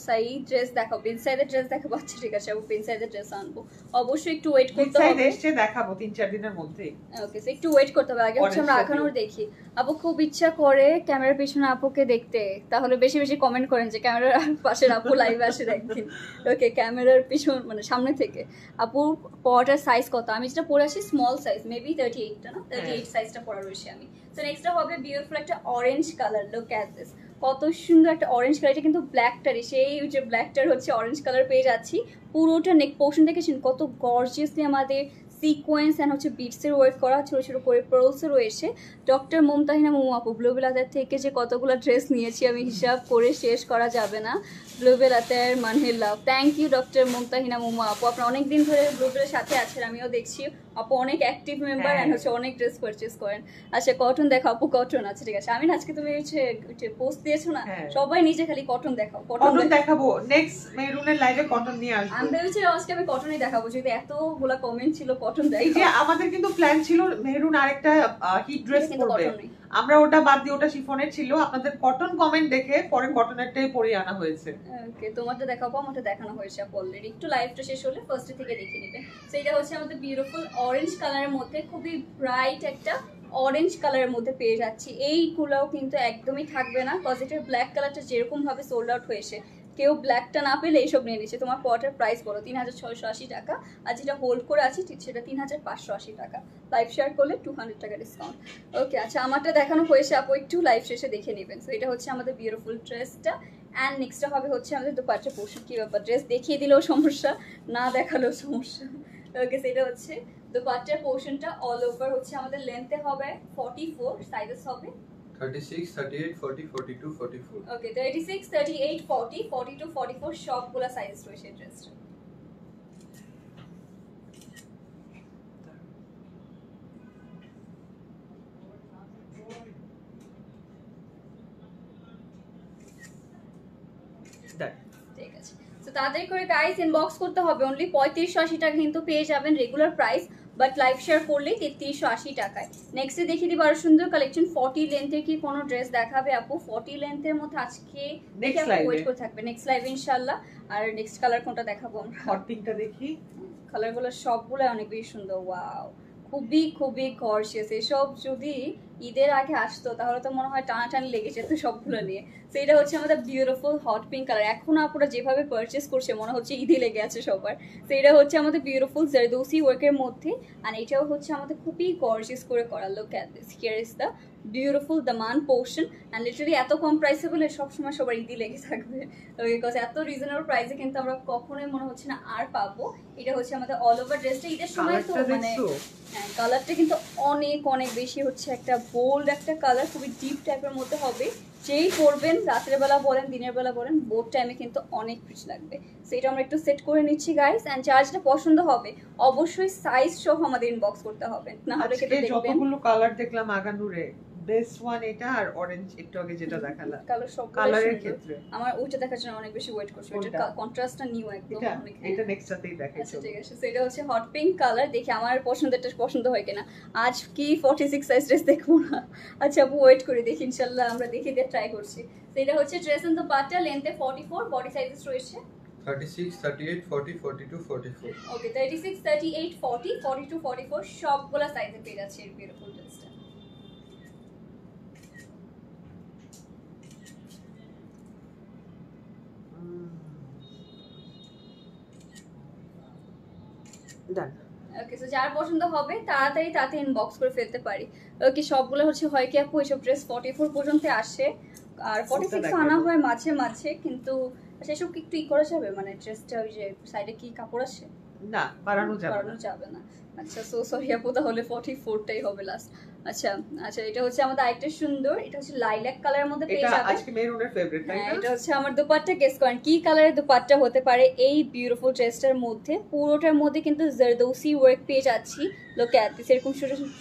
[SPEAKER 2] সাই ড্রেস দেখাও। বিন সাইজের ড্রেস দেখাবো? আচ্ছা ঠিক আছে আপু, বিন সাইজের ড্রেস আনবো। অবশ্যই একটু ওয়েট করতে
[SPEAKER 1] সাইজ
[SPEAKER 2] হবে।
[SPEAKER 1] এসে দেখাবো 3-4 দিনের মধ্যে।
[SPEAKER 2] ওকে, সো একটু ওয়েট করতে হবে। আগে হচ্ছে আমরা আখানোর দেখি। আপু খুব ইচ্ছা করে ক্যামেরার পিছনে আপুকে দেখতে, তাহলে বেশি বেশি কমেন্ট করেন যে ক্যামেরার পাশের আপু লাইভে আসে দেখেন। ওকে, ক্যামেরার পিছন মানে সামনে থেকে। আপু পরাটার সাইজ কত? আমি যেটা পরে আসি স্মল সাইজ, মেবি 38টা না, 38 সাইজটা পরা রয়েছে আমি। সো নেক্সটটা হবে বিউটিফুল একটা orange colour. Look at this, কত সুন্দর একটা অরেঞ্জ কালার। এটা কিন্তু ব্ল্যাকটারই, সেই যে ব্ল্যাকটার হচ্ছে অরেঞ্জ কালার পেয়ে যাচ্ছি। পুরোটা নেক পোর্শন দেখেছেন কত গর্জিয়াসলি আমাদের সিকোয়েন্স এন্ড হচ্ছে বিটসের ওয়ার্ক করা, ছোট ছোট করে পার্লসও রয়েছে। ডক্টর মুমতাহিনা মুমু আপু, ব্লুবেল আতার থেকে যে কতগুলো ড্রেস নিয়েছি আমি হিসাব করে শেষ করা যাবে না। ব্লুবেল আতার মানে লাভ। Thank you doctor Mumtahina Mumu আপু, আপনার অনেক দিন ধরে ব্লুবেলের সাথে আছেন, আমিও দেখছি। আপু অনেক অ্যাক্টিভ মেম্বার এন্ড হচ্ছে অনেক ড্রেস পারচেজ করেন। আচ্ছা কটন দেখো আপু, কটন। আচ্ছা ঠিক আছে, আমি আজকে তুমি হচ্ছে পোস্ট দিয়েছো না, সবাই নিচে খালি কটন দেখাও,
[SPEAKER 1] কটন দেখাবো। নেক্সট মেরুনের লাইভে কটন নিয়ে আসবো।
[SPEAKER 2] আমি ভেবেছি আজকে আমি কটনই দেখাবো, যদি এতগুলা কমেন্ট ছিল কটন দেখাও।
[SPEAKER 1] এই যে আমাদের কিন্তু প্ল্যান ছিল মেরুন আরেকটা হিট ড্রেস পরবে, আমরা ওটা বাদ দিয়ে ওটা শিফনের ছিল। আপনাদের কটন কমেন্ট দেখে পরে কটনেরটাই পরিয়ে আনা হয়েছে।
[SPEAKER 2] ওকে, তোমারটা দেখাবো, আমারটা দেখানো হয়েছে আপু অলরেডি। একটু লাইভটা শেষ হলে ফার্স্ট থেকে দেখে নেবে। সো এটা হচ্ছে আমাদের বিউটিফুল অরেঞ্জ কালারের মধ্যে, খুবই ব্রাইট একটা অরেঞ্জ কালারের মধ্যে পেয়ে যাচ্ছি। এইগুলোও কিন্তু একদমই থাকবে না, কজ এটার ব্ল্যাক কালারটা যেরকম ভাবে সোল্ড আউট হয়েছে, কেউ ব্ল্যাকটা না পেলে এইসব নিয়ে নিচ্ছে। তোমার পটার প্রাইস বলো 3680 টাকা, আর যেটা হোল্ড করে আছে ঠিক সেটা 3580 টাকা। লাইভ শেয়ার করলে 200 টাকা ডিসকাউন্ট। ওকে আচ্ছা, আমারটা দেখানো হয়েছে আপু, একটু লাইভ শেষে দেখে নেবেন। সো এটা হচ্ছে আমাদের বিউটিফুল ড্রেসটা। অ্যান্ড নেক্সটটা হবে হচ্ছে আমাদের দুপাট্টা পোর্শন। কি ব্যাপার, ড্রেস দেখিয়ে দিলেও সমস্যা, না দেখালেও সমস্যা। ওকে, সেটা হচ্ছে দুপাট্টার পোর্শনটা অল ওভার হচ্ছে আমাদের লেন্থে হবে 44, সাইজেস হবে
[SPEAKER 3] 36, 38, 40, 42, 44.
[SPEAKER 2] ওকে, 36, 38, 40, 42, 44 সবগুলা সাইজ রয়েছে ড্রেসটা। ঠিক আছে, তো তাড়াতাড়ি করে গাইস ইনবক্স করতে হবে। অনলি 3580 টাকা কিন্তু পেয়ে যাবেন regular price, but live share করলেই 3380 টাকায়। নেক্সটে দেখিয়ে দিই আরো সুন্দর কালেকশন। 40 লেন্থের কি কোনো ড্রেস দেখাবে আপু? 40 লেন্থের মধ্যে আজকে
[SPEAKER 1] নেক্সট লাইভে
[SPEAKER 2] ওয়েট করে থাকবে, নেক্সট লাইভে ইনশাআল্লাহ। আর নেক্সট কালার কোনটা দেখাবো আমরা?
[SPEAKER 1] হট পিঙ্কটা দেখি।
[SPEAKER 2] কালারগুলো সবগুলো অনেক বেশি সুন্দর, ওয়াও, খুবই খুবই গর্জিয়াস। এসব যদি ঈদের আগে আসতো তাহলে তো মনে হয় টানাটানি লেগে যেত সবগুলো নিয়ে। তো এটা হচ্ছে আমাদের বিউটিফুল হট পিঙ্ক কালার। এখন আপুরা যেভাবে পারচেস করছে মনে হচ্ছে ঈদে লেগে আছে সবার। তো এটা হচ্ছে আমাদের বিউটিফুল জারদৌসি ওয়ার্কের মধ্যে, আর এটাও হচ্ছে আমাদের খুবই গর্জিয়াস করে করা। Look at this, here is the beautiful Daman portion. And literally এত কম প্রাইসে বলে সবসময় সবার ঈদই লেগে থাকবে, বিকজ এত রিজনেবল প্রাইসে কিন্তু আমরা কখনোই মনে হচ্ছে না আর পাবো। এটা হচ্ছে আমাদের অল ওভার ড্রেসটা ঈদের সময় তো মানে হ্যাঁ, কালারটা কিন্তু অনেক অনেক বেশি হচ্ছে একটা বোল্ড একটা কালার, খুবই ডিপ টাইপের মধ্যে হবে। যেই পরবেন রাতের বেলা বলেন দিনের বেলা বলেন বোথ টাইমে কিন্তু অনেক পিচ লাগবে। সেটা আমরা একটু সেট করে নিচ্ছি গাইস। এন্ড যার যেটা পছন্দ হবে অবশ্যই সাইজ সহ আমাদের ইনবক্স করতে হবে, না হলে কিন্তু দেখবেন
[SPEAKER 1] যতগুলো কালার দেখলাম আগানুরে বেস্ট ওয়ান এটা আর অরেঞ্জ একটু আগে যেটা দেখালাম
[SPEAKER 2] কালার সব
[SPEAKER 1] কালারের ক্ষেত্রে
[SPEAKER 2] আমার ওইটা দেখার জন্য অনেক বেশি ওয়েট করছি। ওইটার কন্ট্রাস্টটা নিউ একদম অনেক।
[SPEAKER 1] এটা নেক্সটটাতেই দেখাই।
[SPEAKER 2] আচ্ছা ঠিক আছে, সেটা হচ্ছে হট পিঙ্ক কালার। দেখি আমার পছন্দেরটা পছন্দ হয় কিনা। আজ কি 46 সাইজ ড্রেস দেখবো না? আচ্ছা আপু ওয়েট করি, দেখি ইনশাআল্লাহ আমরা দেখে দিয়ে ট্রাই করছি। সেটা হচ্ছে ড্রেস এন্ড দোপাট্টা, লেন্থে 44, বডি সাইজেস রয়েছে
[SPEAKER 3] 36, 38, 40, 42, 44.
[SPEAKER 2] ওকে 36, 38, 40, 42, 44 সবগুলা সাইজে পেয়ে যাচ্ছে এই বিউটিফুল ড্রেসটা।
[SPEAKER 1] ডান।
[SPEAKER 2] ওকে, সো যার পছন্দ হবে তাড়াতাড়ি তাতে ইনবক্স করে ফেলতে পারি। ওকে, সবগুলো হচ্ছে হয় কি আপু এসব ড্রেস 44 পর্যন্ত আসে, আর 46 আনা হয় মাঝে মাঝে, কিন্তু সেসব কি একটু ই করা যাবে? মানে ড্রেসটা ওই যে সাইডে কি কাপড় আসে?
[SPEAKER 1] না, বাড়ানো
[SPEAKER 2] যাবে না। আচ্ছা, সো সরি আপু, তাহলে 44টাই হবে লাস্ট। আচ্ছা আচ্ছা, এটা হচ্ছে আমাদের আরেকটা সুন্দর, এটা হচ্ছে লাইলাক কালারের মধ্যে পেয়ে যাবেন।
[SPEAKER 1] আজকে মেরুনের ফেভারিট, তাই না?
[SPEAKER 2] এটা হচ্ছে আমার দোপাট্টা। গেস করেন কি কালারের দোপাট্টা হতে পারে এই বিউটিফুল ড্রেসটার মধ্যে? পুরোটার মধ্যে কিন্তু জারদৌসি ওয়ার্ক পেয়ে যাচ্ছি। লোকে এত এরকম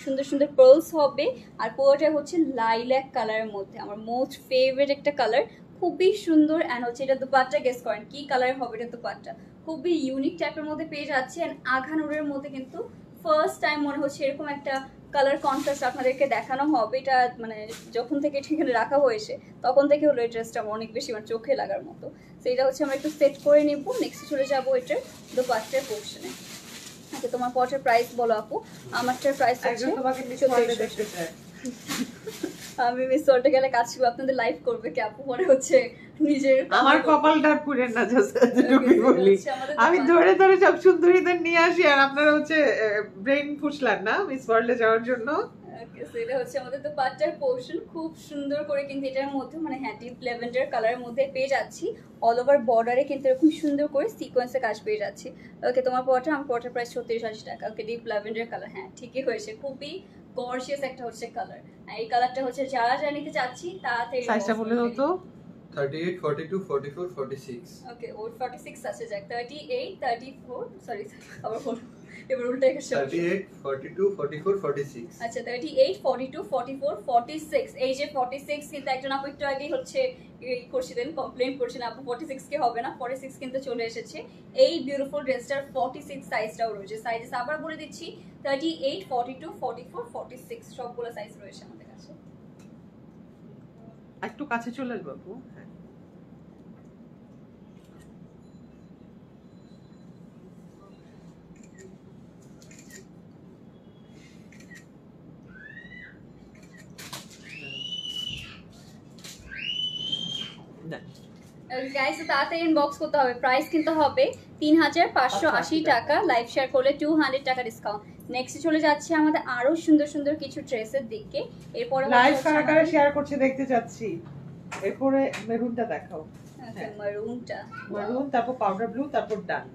[SPEAKER 2] সুন্দর সুন্দর পার্লস হবে, আর পুরোটা হচ্ছে লাইলাক কালারের মধ্যে, আমার মোস্ট ফেভারিট একটা কালার, খুবই সুন্দর। অ্যান্ড হচ্ছে এটা দোপাট্টা, গেস করেন কি কালারের হবে এটা দোপাট্টা? খুবই ইউনিক টাইপের মধ্যে পেয়ে যাচ্ছে। অ্যান্ড আঘানুরের মধ্যে কিন্তু ফার্স্ট টাইম মনে হচ্ছে এরকম একটা কালার কন্ট্রাস্ট আপনাদেরকে দেখানো হবে। এটা মানে যখন থেকে এখানে রাখা হয়েছে তখন থেকে হলো এই ড্রেসটা আমার অনেক বেশি মানে চোখে লাগার মতো। সেটা হচ্ছে আমরা একটু সেট করে নিব। নেক্সট চলে যাবো এটার দোপাট্টার পোর্শনে। আচ্ছা, তোমার পটের প্রাইস বলো আপু। আমারটার প্রাইস হচ্ছে আমি মিস ওয়ার্ল্ডে গেলে কাজ করবো, আপনাদের লাইভ করবে কি আপু? পরে হচ্ছে নিজের
[SPEAKER 1] আমার কপালটা পুরে না, যেটুকুই বলি আমি ধরে ধরে সব সুন্দরীদের নিয়ে আসি, আর আপনারা হচ্ছে ব্রেন ফুসলান না মিস ওয়ার্ল্ডে যাওয়ার জন্য।
[SPEAKER 2] এটা হচ্ছে আমাদের দোপাট্টার পোর্শন, খুব সুন্দর করে কিন্তু এটার মধ্যে মানে হ্যাঁ ডিপ ল্যাভেন্ডার কালারের মধ্যে পেয়ে যাচ্ছি। অল ওভার বর্ডারে কিন্তু এরকম সুন্দর করে সিকোয়েন্সে কাজ পেয়ে যাচ্ছি। ওকে, তোমার পরটা আমার পরটার প্রাইস 3680 টাকা। ওকে, ডিপ ল্যাভেন্ডার কালার, হ্যাঁ ঠিকই হয়েছে, খুবই গর্জিয়াস একটা হচ্ছে কালার। এই কালারটা হচ্ছে যারা যা নিতে চাচ্ছি তাড়াতাড়ি
[SPEAKER 1] সাইজটা বলে দাও তো।
[SPEAKER 3] 38, 42, 44, 46.
[SPEAKER 2] ওকে, ওর 46 আছে, যাক 38, 34, সরি আবার বলো, এবার উল্টাই গেছে।
[SPEAKER 3] 38, 42, 44, 46.
[SPEAKER 2] আচ্ছা 38, 42, 44, 46। এই যে 46 কিন্তু একজন আপু একটু আগেই হচ্ছে করছিলেন, কমপ্লেন করছিলেন আপু 46 কে হবে না, 46 কিন্তু চলে এসেছে। এই বিউটিফুল ড্রেসটার 46 সাইজটাও রয়েছে। সাইজেস আবার বলে দিচ্ছি 38, 42, 44, 46 সবগুলো সাইজ রয়েছে আমাদের কাছে।
[SPEAKER 1] একটু কাছে চলে আসবো আপু। হ্যাঁ,
[SPEAKER 2] গাইস তাড়াতাড়ি ইনবক্স করতে হবে। প্রাইস কিন্তু হবে 3580 টাকা, লাইভ শেয়ার করলে 200 টাকা ডিসকাউন্ট। নেক্সট চলে যাচ্ছে আমাদের আরো সুন্দর সুন্দর কিছু ড্রেসের দিকে। এরপরে
[SPEAKER 1] লাইভ কারা কারা শেয়ার করছে দেখতে যাচ্ছি। এরপরে মেরুনটা দেখাও। মেরুন, তারপর পাউডার ব্লু, তারপর ডান।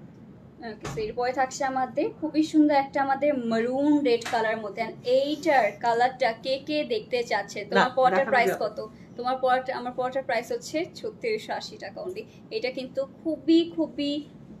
[SPEAKER 2] ওকে, সো এরপরে থাকছে আমাদের খুবই সুন্দর একটা আমাদের মেরুন রেড কালার মধ্যে। এইটার কালারটা কে কে দেখতে চাচ্ছে? তোমার পরটার প্রাইস কত? তোমার পরটা, আমার পরটার প্রাইস হচ্ছে 3680 টাকা অনলি। এটা কিন্তু খুবই খুবই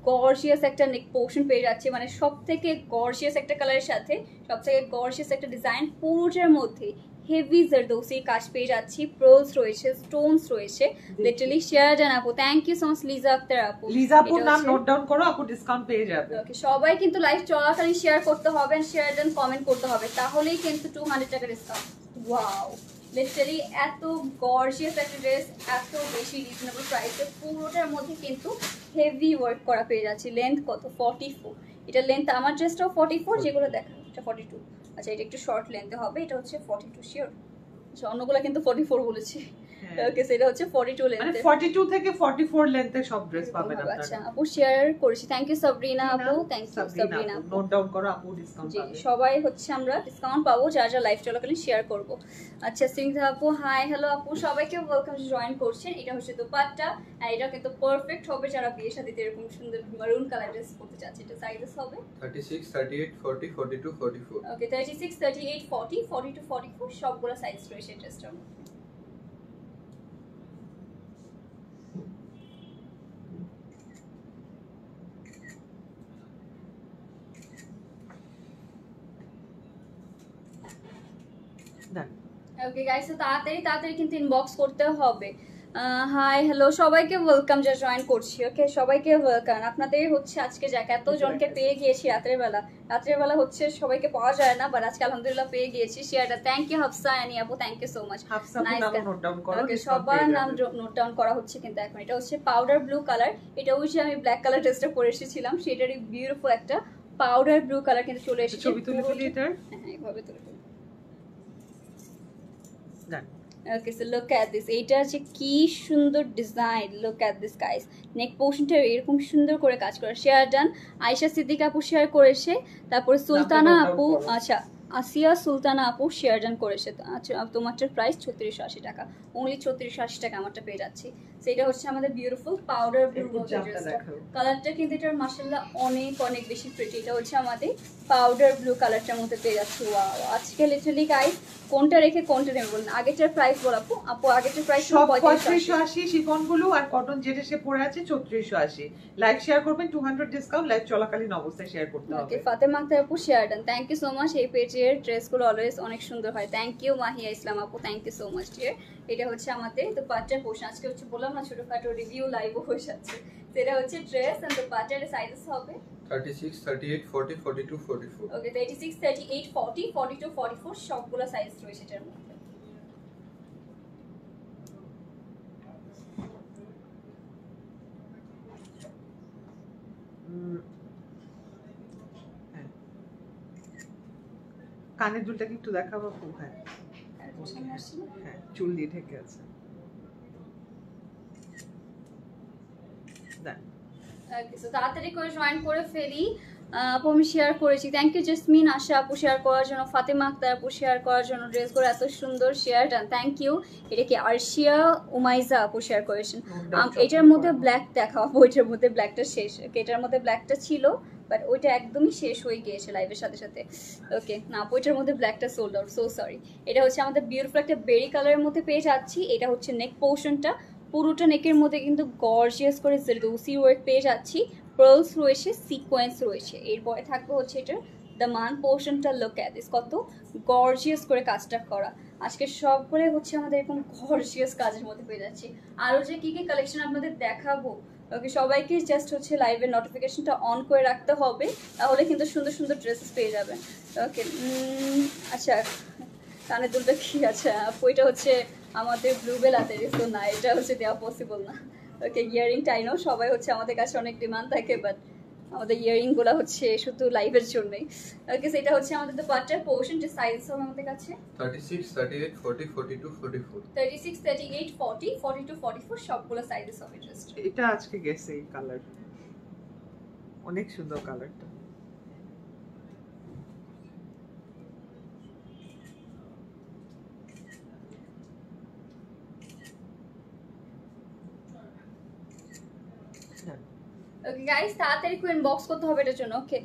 [SPEAKER 2] গর্জিয়াস একটা নেক পোর্শন পেয়ে যাচ্ছে, মানে সব থেকে গর্জিয়াস একটা কালারের সাথে সব থেকে গর্জিয়াস একটা ডিজাইন পুরোটার মধ্যে হেভি জারদৌসি কাজ পেয়ে যাচ্ছি, পেarls রয়েছে, স্টোনস রয়েছে, লিটারালি শেয়ারডান আপু, thank you so much Liza Akter আপু।
[SPEAKER 1] লিজা আপুর নাম নোট ডাউন করো, আপু ডিসকাউন্ট পেয়ে যাবে।
[SPEAKER 2] ওকে, সবাই কিন্তু লাইভ চলাকালীন শেয়ার করতে হবে, শেয়ারডান কমেন্ট করতে হবে, তাহলেই কিন্তু 200 টাকা ডিসকাউন্ট। ওয়াও, লিটারালি এত গর্জিয়াস একটা ড্রেস, এত বেশি রিজনেবল প্রাইসে, পুরোটার মধ্যে কিন্তু হেভি ওয়ার্ক করা পেয়ে যাচ্ছি। লেন্থ কত? 44। এটা লেন্থ, আমার ড্রেসটাও 44, যেগুলো দেখা এটা 42। আচ্ছা, এটা একটু শর্ট লেন্থে হবে, এটা হচ্ছে 42 শিওর। আচ্ছা, অন্যগুলো কিন্তু 44 বলেছি। ওকে, সেটা হচ্ছে 42
[SPEAKER 1] মানে
[SPEAKER 2] লেন্থে,
[SPEAKER 1] 42 থেকে 44 লেন্থে সব ড্রেস পাবেন আপনারা।
[SPEAKER 2] আচ্ছা আপু শেয়ার করেছি, থ্যাংক ইউ সাবরিনা আপু, থ্যাংক ইউ সাবরিনা আপু।
[SPEAKER 1] নোট ডাউন করো, আপু ডিসকাউন্ট
[SPEAKER 2] জি,
[SPEAKER 1] পাবে।
[SPEAKER 2] সবাই হচ্ছে আমরা ডিসকাউন্ট পাবো যারা যারা লাইভ চলাকালীন শেয়ার করব। আচ্ছা, স্নিগ্ধা আপু হাই, হ্যালো আপু, সবাইকে ওয়েলকাম জয়েন করছেন। এটা হচ্ছে দোপাট্টা, আর এটা কিন্তু পারফেক্ট হবে যারা বিয়ে শাদীতে এরকম সুন্দর মারুন কালার ড্রেস পরতে চাচ্ছে। এটা সাইজেস হবে
[SPEAKER 3] 36, 38, 40, 42, 44.
[SPEAKER 2] ওকে, 36, 38, 40, 42, 44 সবগুলো সাইজ রয়েছে ড্রেসটার মধ্যে।
[SPEAKER 1] Done.
[SPEAKER 2] ওকে গাইস, তো তাড়াতাড়ি তাড়াতাড়ি কিন্তু ইনবক্স করতে হবে। হাই হ্যালো, সবাইকে ওয়েলকাম যা জয়েন করছি। ওকে, সবাইকে ওয়েলকাম। আপনাদের হচ্ছে আজকে যাক এতজনকে পেয়ে গিয়েছি রাতের বেলা হচ্ছে সবাইকে পাওয়া যায় না, বাট আজকে আলহামদুলিল্লাহ পেয়ে গিয়েছি। শেয়ারটা থ্যাংক ইউ হাফসা আনি আপু, thank you so much.
[SPEAKER 1] Hafsa আপু নাম নোট ডাউন করো।
[SPEAKER 2] ওকে, সবার নাম নোট ডাউন করা হচ্ছে কিন্তু এখন। এটা হচ্ছে পাউডার ব্লু কালার, এটা হচ্ছে আমি ব্ল্যাক কালার ড্রেসটা পরে এসেছিলাম, সেটারই বিউটিফুল একটা পাউডার ব্লু কালার কিন্তু চলে এসেছে।
[SPEAKER 1] ছবি তুলে ফেলি এটার।
[SPEAKER 2] হ্যাঁ, এইভাবে তুলে ফেলি।
[SPEAKER 1] Done.
[SPEAKER 2] Okay, so look at this. এইটা হচ্ছে কি সুন্দর design, look at this guys. নেক পোর্শনটা এরকম সুন্দর করে কাজ করা। শেয়ার ডান, আয়েশা সিদ্দিক আপু শেয়ার করেছে, তারপরে সুলতানা আপু, আচ্ছা আসিয়া সুলতানা আপু শেয়ার ডান করেছে। আচ্ছা, তোমারটার প্রাইস 3680 টাকা, অনলি 3680 টাকা আমারটা পেয়ে যাচ্ছি। সেটা হচ্ছে আমাদের বিউটিফুল পাউডার ব্লু ড্রেসটা। কালারটা কিন্তু এটার মাশাআল্লাহ অনেক অনেক বেশি প্রিটি। এটা হচ্ছে আমাদের পাউডার ব্লু কালারটার মধ্যে পেয়ে যাচ্ছি। ওয়াও, আজকে লিটারালি গাইস কোনটা রেখে কোনটা নেব বলুন। আগেরটার প্রাইস বল আপু, আগেরটার প্রাইস
[SPEAKER 1] সব 3580 শিফন গুলো, আর কটন যেটা সে পরে আছে 3480। লাইক শেয়ার করবেন, 200 ডিসকাউন্ট লাইভ চলাকালীন অবস্থায় শেয়ার করতে হবে।
[SPEAKER 2] ওকে, ফাতেমা আক্তার আপু share done, thank you so much. এই পেজের ড্রেসগুলো অলওয়েজ অনেক সুন্দর হয়, থ্যাংক ইউ মাহিয়া ইসলাম আপু, thank you so much dear. এটা হচ্ছে আমাদের দোপাট্টার পোর্শন। আজকে হচ্ছে বললাম না ছোটখাটো রিভিউ লাইভও হয়ে যাচ্ছে। সেটা হচ্ছে ড্রেস এন্ড দোপাট্টার সাইজেস হবে
[SPEAKER 3] 36, 38, 40, 42, 44.
[SPEAKER 2] ওকে, 36, 38, 40, 42, 44 সবগুলো সাইজ রয়েছে এটার মধ্যে।
[SPEAKER 1] কানের দুলটা কি একটু দেখাবো? হ্যাঁ হ্যাঁ, চুল দিয়ে ঢেকে আছে।
[SPEAKER 2] ওকে, সো তাড়াতাড়ি করে জয়েন করে ফেলি। আপু আমি শেয়ার করেছি, থ্যাংক ইউ জেসমিন আশা আপু শেয়ার করার জন্য, ফাতেমা আক্তার আপু শেয়ার করার জন্য, ড্রেসগুলো এত সুন্দর শেয়ার ডান, থ্যাংক ইউ। এটা কি আরশিয়া উমাইজা আপু শেয়ার করেছেন। এটার মধ্যে ব্ল্যাক দেখাবো, ওইটার মধ্যে ব্ল্যাকটা শেষ। ওকে, এটার মধ্যে ব্ল্যাকটা ছিল বাট ওইটা একদমই শেষ হয়ে গিয়েছে লাইভের সাথে সাথে। ওকে, না ওইটার মধ্যে ব্ল্যাকটা সোল্ড আউট, সো সরি। এটা হচ্ছে আমাদের বিউটিফুল একটা বেরি কালারের মধ্যে পেয়ে যাচ্ছি। এটা হচ্ছে নেক পোর্শনটা, পুরোটা নেকের মধ্যে কিন্তু গর্জিয়াস করে জারদৌসি ওয়ার্ক পেয়ে যাচ্ছি, পেarls রয়েছে, সিকোয়েন্স রয়েছে। এরপরে থাকবে হচ্ছে এটার দামান পোর্শনটা, লুক অ্যাট দিস, কত গর্জিয়াস করে কাজটা করা। আজকে সবগুলো হচ্ছে আমাদের এরকম গর্জিয়াস কাজের মধ্যে পেয়ে যাচ্ছি। আরও যে কি কি কালেকশন আপনাদের দেখাবো, ওকে সবাইকে জাস্ট হচ্ছে লাইভের নোটিফিকেশনটা অন করে রাখতে হবে, তাহলে কিন্তু সুন্দর সুন্দর ড্রেসেস পেয়ে যাবেন। ওকে, আচ্ছা কানের দুলটা কি? আচ্ছা আপু, এটা হচ্ছে আমাদের ব্লুবেল হাতের, তো না এটা হচ্ছে দেওয়া পসিবল না। ওকে, ইয়ারিংটা আই নো সবাই হচ্ছে আমাদের কাছে অনেক ডিমান্ড থাকে, বাট আমাদের ইয়ারিংগুলো হচ্ছে শুধু লাইভের জন্যই। ওকে, সেটা হচ্ছে আমাদের দোপাট্টার পোর্শন, যে সাইজ হবে আমাদের কাছে
[SPEAKER 3] 36, 38, 40, 42, 44.
[SPEAKER 2] 36, 38, 40, 42, 44 সবগুলো সাইজেস হবে জাস্ট।
[SPEAKER 1] এটা আজকে গেছে এই কালার, অনেক সুন্দর কালারটা।
[SPEAKER 2] ওকে গাইস, তাড়াতাড়ি করে ইনবক্স করতে হবে এটার জন্য। ওকে,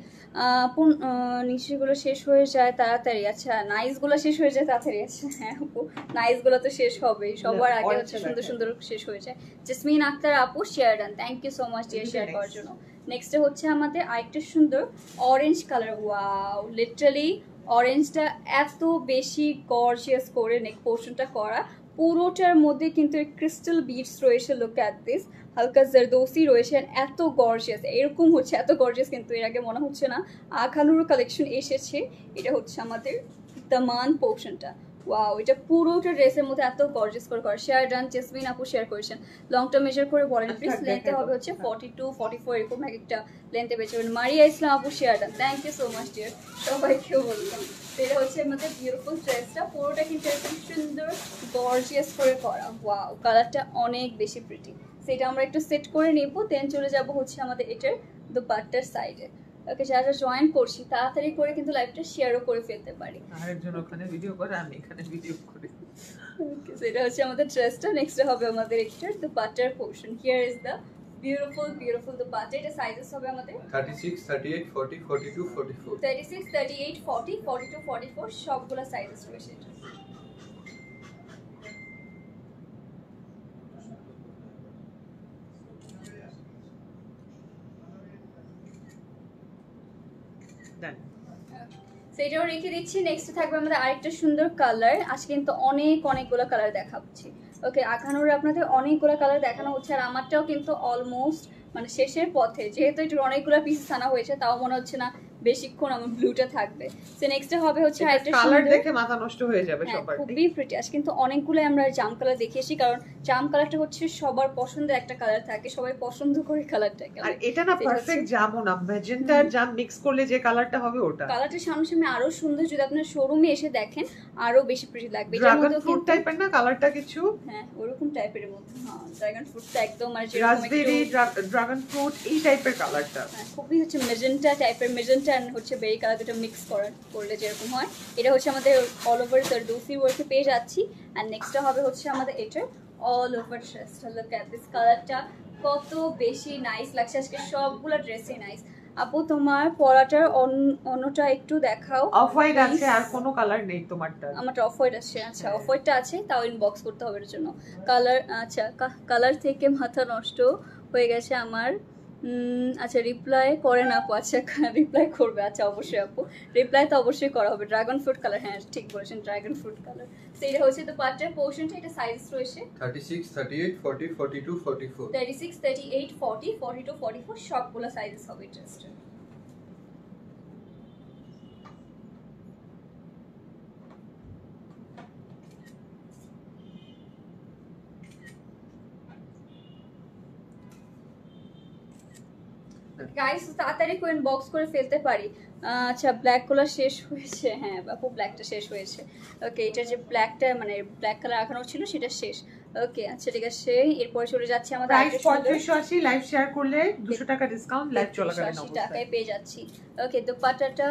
[SPEAKER 2] নিচেগুলো শেষ হয়ে যায় তাড়াতাড়ি। আচ্ছা, নাইসগুলো শেষ হয়ে যায় তাড়াতাড়ি। আচ্ছা হ্যাঁ আপু, নাইসগুলো তো শেষ হবেই, সবার আগে হচ্ছে সুন্দর সুন্দর শেষ হয়ে যায়। জেসমিন আক্তার আপু share done, thank you so much dear share করার জন্য। নেক্সটে হচ্ছে আমাদের আরেকটা সুন্দর অরেঞ্জ কালার। ওয়াও, লিটারালি অরেঞ্জটা এত বেশি গর্জিয়াস করে নেক পোর্শনটা করা, পুরোটার মধ্যে কিন্তু ক্রিস্টাল বিটস রয়েছে। লুক অ্যাট দিস, হালকা জারদোসি রয়েছে, এত গর্জিয়াস, এরকম হচ্ছে এত গর্জিয়াস কিন্তু এর আগে মনে হচ্ছে না। আখানুর কালেকশন এসেছে, এটা হচ্ছে আমাদের দামান পোর্শনটা। ওয়াও, এটা পুরোটা ড্রেসের মধ্যে এত গর্জিয়াস করে করা। শেয়ার ডান, জেসমিন আপু শেয়ার করেছেন। লংটা মেজার করে বলেন প্লিজ। লেন্থে হবে হচ্ছে 42, 44 এরকম এক একটা লেন্থে বেঁচে যাবেন। মারিয়া ইসলাম আপু share done, thank you so much dear, সবাইকেও বললাম। তো এটা হচ্ছে আমাদের বিউটিফুল ড্রেসটা, পুরোটা কিন্তু এরকম সুন্দর গর্জিয়াস করে করা। ওয়াও, কালারটা অনেক বেশি প্রিটি। সেটা আমরা একটু সেট করে নেব, দেন চলে যাব হচ্ছে আমাদের এটার দোপাট্টার সাইডে। ওকে, যারা জয়েন করছি তাড়াতাড়ি করে কিন্তু লাইভটা শেয়ারও করে ফেলতে পারি।
[SPEAKER 1] আরেকজন ওখানে ভিডিও করে, আমি এখানে ভিডিও করি।
[SPEAKER 2] ওকে, সেটা হচ্ছে আমাদের ড্রেসটা। নেক্সট হবে আমাদের এটার দোপাট্টার portion. Here is the beautiful dupatta. এটা সাইজেস হবে আমাদের
[SPEAKER 3] 36, 38, 40, 42, 44.
[SPEAKER 2] 36, 38, 40, 42, 44 সবগুলো সাইজেস রয়েছে এটা।
[SPEAKER 1] Done.
[SPEAKER 2] সেটাও রেখে দিচ্ছি। নেক্সট থাকবে আমাদের আরেকটা সুন্দর কালার। আজকে কিন্তু অনেকগুলো কালার দেখাচ্ছি। ওকে, আখানুর আপনাদের অনেকগুলো কালার দেখানো হচ্ছে, আর আমারটাও কিন্তু অলমোস্ট মানে শেষের পথে। যেহেতু এটার অনেকগুলো পিসেস আনা হয়েছে, তাও মনে হচ্ছে না বেশিক্ষণ আমার ব্লুটা থাকবে। সো নেক্সট হবে হচ্ছে আরেকটা
[SPEAKER 1] কালার দেখে মাথা নষ্ট হয়ে যাবে সবার।
[SPEAKER 2] খুবই প্রিটি। আজ কিন্তু অনেকগুলো আমরা জাম কালার দেখিয়েছি, কারণ জাম কালারটা হচ্ছে সবার পছন্দের একটা কালার থাকে, সবাই পছন্দ করে কালারটাকে।
[SPEAKER 1] আর এটা না পারফেক্ট জামও না, ম্যাজেন্টা আর জাম মিক্স করলে যে কালারটা হবে ওটা।
[SPEAKER 2] কালারটা সামনে আরো সুন্দর, যদি আপনার শোরুমে এসে দেখেন আরো বেশি প্রিটি লাগবে।
[SPEAKER 1] ড্রাগন ফ্রুট টাইপের না কালারটা কিছু?
[SPEAKER 2] হ্যাঁ, ওরকম টাইপের মধ্যে। হ্যাঁ, ড্রাগন ফ্রুটটা একদম আর যেরকম
[SPEAKER 1] রাসবেরি, ড্রাগন ফ্রুট এই টাইপের কালারটা।
[SPEAKER 2] হ্যাঁ, খুবই হচ্ছে মেজেন্টা টাইপের। মেজেন্টা আর হচ্ছে বেরি কালার দুটো মিক্স করলে যেরকম হয়, এটা হচ্ছে আমাদের অল ওভার জারদোসি ওয়ার্কে পেয়ে যাচ্ছি। আর নেক্সটটা হবে হচ্ছে আমাদের এটার অল ওভার ড্রেসটা। লুক অ্যাট দিস, কালারটা কত বেশি নাইস লাগছে। আজকে সবগুলো ড্রেসই নাইস। আপু তোমার পরাটার অন্যটা একটু দেখাও।
[SPEAKER 1] অফ হোয়াইট আছে, আর কোনো কালার নেই তোমারটা?
[SPEAKER 2] আমারটা অফ হোয়াইট আছে। আচ্ছা, অফ হোয়াইটটা আছে, তাও ইনবক্স করতে হবে এর জন্য। কালার, আচ্ছা, কালার থেকে মাথা নষ্ট হয়ে গেছে আমার। আচ্ছা, রিপ্লাই করেন আপু? আচ্ছা, রিপ্লাই করবে। আচ্ছা, অবশ্যই আপু, রিপ্লাই তো অবশ্যই করা হবে। ড্রাগন ফ্রুট কালার, হ্যাঁ ঠিক বলেছেন, ড্রাগন ফ্রুট কালার। সেটা হচ্ছে তো পার্টের পোর্শনটা। এটা সাইজ রয়েছে
[SPEAKER 3] 36, 38, 40, 42, 44.
[SPEAKER 2] 36, 38, 40, 42, 44 সবগুলো সাইজেস হবে ড্রেসটা। গাইস, তাড়াতাড়ি করে ইনবক্স করে ফেলতে পারি। আচ্ছা, ব্ল্যাক কালার শেষ হয়েছে। হ্যাঁ বাপু, ব্ল্যাকটা শেষ হয়েছে। ওকে, এটা যে ব্ল্যাকটা মানে ব্ল্যাক কালার রাখানো ছিল সেটা শেষ। ওকে, আচ্ছা ঠিক আছে। এরপর চলে যাচ্ছে আমাদের
[SPEAKER 1] প্রাইস 3580, লাইভ শেয়ার করলে 200 টাকা ডিসকাউন্ট লাইভ চলাকালীন
[SPEAKER 2] 80
[SPEAKER 1] অবস্থায়
[SPEAKER 2] টাকায় পেয়ে যাচ্ছি। ওকে, দোপাট্টাটা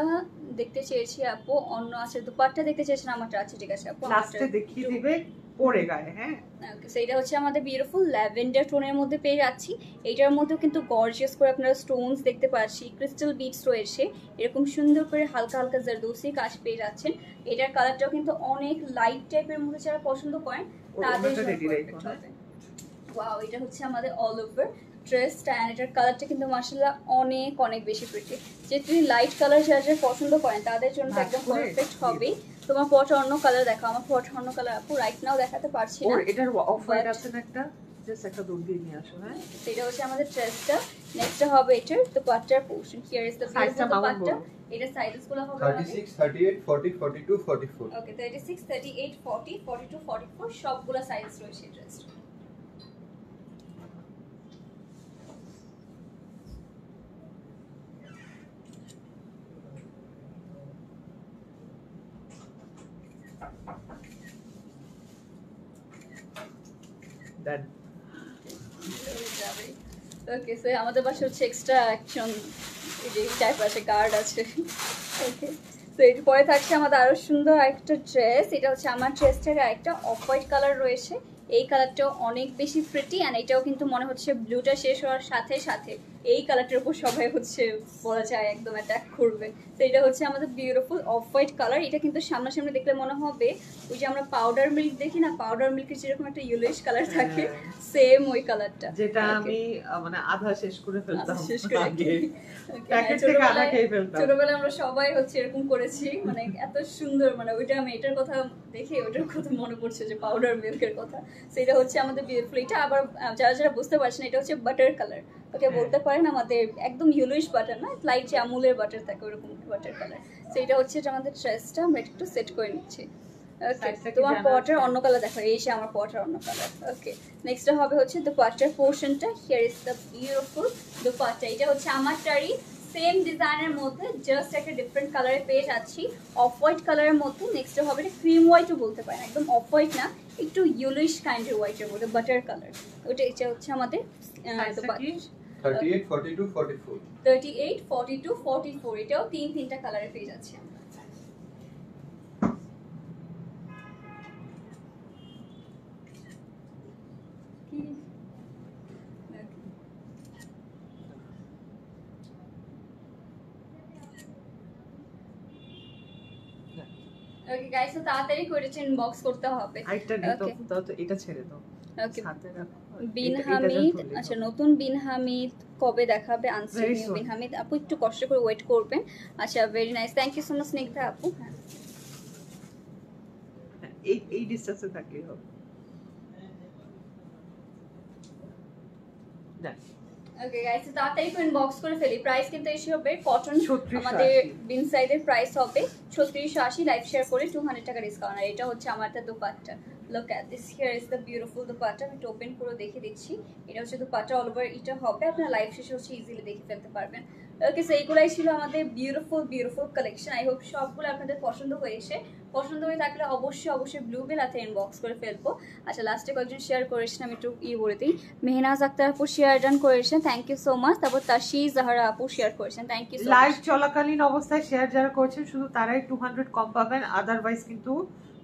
[SPEAKER 2] দেখতে চেয়েছি আপু, অন্য আছে দোপাট্টা দেখতে চেয়েছেন আমারটা। আছে ঠিক আছে আপু,
[SPEAKER 1] লাস্টে দেখিয়ে দিবে পরে গায়ে। হ্যাঁ,
[SPEAKER 2] ওকে, সো এটা হচ্ছে আমাদের বিউটিফুল ল্যাভেন্ডার টোনের মধ্যে পেয়ে যাচ্ছি। এটার মধ্যেও কিন্তু গর্জিয়াস করে আপনারা স্টোনস দেখতে পাচ্ছি, ক্রিস্টাল বিটস রয়েছে, এরকম সুন্দর করে হালকা হালকা জারদোসি কাজ পেয়ে যাচ্ছেন। এটার কালারটাও কিন্তু অনেক লাইট টাইপের মধ্যে যারা পছন্দ করেন তাদের জন্য পারফেক্ট হবে। ওয়াও, এটা হচ্ছে আমাদের অল ওভার ড্রেসটা, এন্ড এটার কালারটা কিন্তু মাশাআল্লাহ অনেক বেশি প্রিটি। যে তুমি লাইট কালার যারা পছন্দ করেন তাদের জন্য একদম পারফেক্ট হবে। তোমার পরটা অন্য কালার দেখো, আমার পরটা অন্য কালার আপু রাইট নাও দেখাতে পারছি না।
[SPEAKER 1] ওর এটার অফ হোয়াইট আছে না একটা, জাস্ট একটা দূর দিয়ে নিয়ে আসো। হ্যাঁ,
[SPEAKER 2] সেটা হচ্ছে আমাদের ড্রেসটা। নেক্সট হবে এটার দোপাট্টার portion. Here is the beautiful dupatta. এটা সাইজেস গুলো হবে
[SPEAKER 3] 36, 38, 40, 42, 44.
[SPEAKER 2] ওকে, 36, 38, 40, 42, 44 সবগুলো সাইজ রয়েছে ড্রেসটা।
[SPEAKER 1] ডান।
[SPEAKER 2] ওকে, সো আমাদের পাশে হচ্ছে এক্সট্রা একজন এই টাইপ আছে, গার্ড আছে। ওকে, তো এর পরে থাকছে আমাদের আরো সুন্দর একটা ড্রেস। এটা হচ্ছে আমার ড্রেসটার একটা অফ হোয়াইট কালার রয়েছে। এই কালারটাও অনেক বেশি প্রিটি, অ্যান্ড এটাও কিন্তু মনে হচ্ছে ব্লুটা শেষ হওয়ার সাথে সাথে এই কালারটার উপর সবাই হচ্ছে বলা যায় একদম অ্যাটাক করবে। তো এটা হচ্ছে আমাদের বিউটিফুল অফ হোয়াইট কালার। এটা কিন্তু সামনাসামনি দেখলে মনে হবে ওই যে আমরা পাউডার মিল্ক দেখি না, পাউডার মিল্কের যেরকম একটা ইয়েলোইশ কালার থাকে, সেম ওই কালারটা,
[SPEAKER 1] যেটা আমি মানে আধা শেষ করে ফেলতাম
[SPEAKER 2] শেষ করে
[SPEAKER 1] আগে, প্যাকেট থেকে আধা খেয়ে ফেলতাম।
[SPEAKER 2] ছোটবেলায় আমরা সবাই হচ্ছে এরকম করেছি, মানে এত সুন্দর, মানে ওইটা আমি এটার কথা দেখে ওইটার কথা মনে পড়ছে যে পাউডার মিল্কের কথা। সেটা হচ্ছে আমাদের বিউটিফুল। এটা আবার যারা যারা বুঝতে পারছেন এটা হচ্ছে বাটার কালার, ওকে বলতে পারেন আমাদের একদম ইয়েলোইশ বাটার না, লাইট যে আমুলের বাটার থাকে ওরকম বাটার কালার। তো এটা হচ্ছে আমাদের ড্রেসটা, আমরা একটু সেট করে নিচ্ছি। ওকে, তোমার পটার অন্য কালার দেখো, এই যে আমার পটার অন্য কালার। ওকে, নেক্সট হবে হচ্ছে দুপাট্টার পোর্শনটা। Here is the beautiful dupatta. এটা হচ্ছে আমারটারই সেম ডিজাইনের মধ্যে, জাস্ট একটা ডিফারেন্ট কালারে পেয়ে যাচ্ছি, অফ হোয়াইট কালারের মধ্যে। নেক্সট হবে এটা ক্রিম হোয়াইটও বলতে পারেন, একদম অফ হোয়াইট না, একটু ইয়েলোইশ কাইন্ডের হোয়াইটের মধ্যে, বাটার কালার। ওটা এটা হচ্ছে আমাদের দুপাট্টা।
[SPEAKER 3] 38, 42, 44.
[SPEAKER 2] 38, 42, 44, এটাও তিনটা কালারে পেয়ে যাচ্ছি আমরা। ওকে গাইস, তো তাড়াতাড়ি করেছেন ইনবক্স করতে হবে।
[SPEAKER 1] আরেকটা দিই তো, দাও তো, এটা ছেড়ে দাও।
[SPEAKER 2] ওকে,
[SPEAKER 1] সাথে রাখো।
[SPEAKER 2] বিন
[SPEAKER 1] এটা
[SPEAKER 2] হামিদ,
[SPEAKER 1] খুলে দাও।
[SPEAKER 2] আচ্ছা নতুন বিন হামিদ কবে দেখাবে? Answer
[SPEAKER 1] Very soon.
[SPEAKER 2] Bin Hamid আপু একটু কষ্ট করে ওয়েট করবেন। আচ্ছা, very nice, thank you so much Snigdha আপু। হ্যাঁ,
[SPEAKER 1] এই ডিসটেন্সে থাকলেই হবে। না,
[SPEAKER 2] ওকে গাইস, তাড়াতাড়ি করে ইনবক্স করে ফেলি। প্রাইস কিন্তু এসে হবে কটন
[SPEAKER 1] 3680
[SPEAKER 2] আমাদের বিন সাইডের প্রাইস হবে 3680, লাইভ শেয়ার করে 200 টাকা ডিসকাউন্ট। আর এটা হচ্ছে আমারটা dupatta. Look at this, here is the beautiful dupatta. আমি ওপেন করে দেখিয়ে দিচ্ছি। এটা হচ্ছে দুপাট্টা, অল ওভার এটা হবে, আপনারা লাইভ শেষে হচ্ছে ইজিলি দেখে ফেলতে পারবেন। ওকে, সো এইগুলাই ছিল আমাদের বিউটিফুল কালেকশন। আই হোপ সবগুলো আপনাদের পছন্দ হয়েছে। পছন্দ হয়ে থাকলে অবশ্যই ব্লু বেল হাতে ইনবক্স করে ফেলবো। আচ্ছা, লাস্টে কয়েকজন শেয়ার করেছেন, আমি একটু বলে দিই। মেহনাজ আক্তার আপু শেয়ার ডান করেছেন, থ্যাংক ইউ সো মাচ। তারপর তাশি জাহারা আপু শেয়ার করেছেন, thank you so much.
[SPEAKER 1] Live চলাকালীন অবস্থায় শেয়ার যারা করছেন শুধু তারাই 200 কম পাবেন, আদারওয়াইজ কিন্তু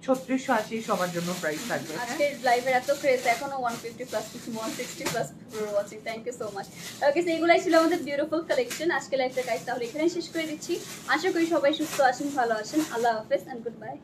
[SPEAKER 1] 3680 সবার জন্য প্রাইস থাকবে।
[SPEAKER 2] আজকের লাইভের এত ক্রেজ, এখনো 150 plus 160 plus watching, thank you so much. Okay, so এগুলাই ছিল আমাদের বিউটিফুল কালেকশন। আজকে লাইভটা গাইস তাহলে এখানে শেষ করে দিচ্ছি। আশা করি সবাই সুস্থ আছেন, ভালো আছেন। আল্লাহ হাফেজ এন্ড গুড বাই।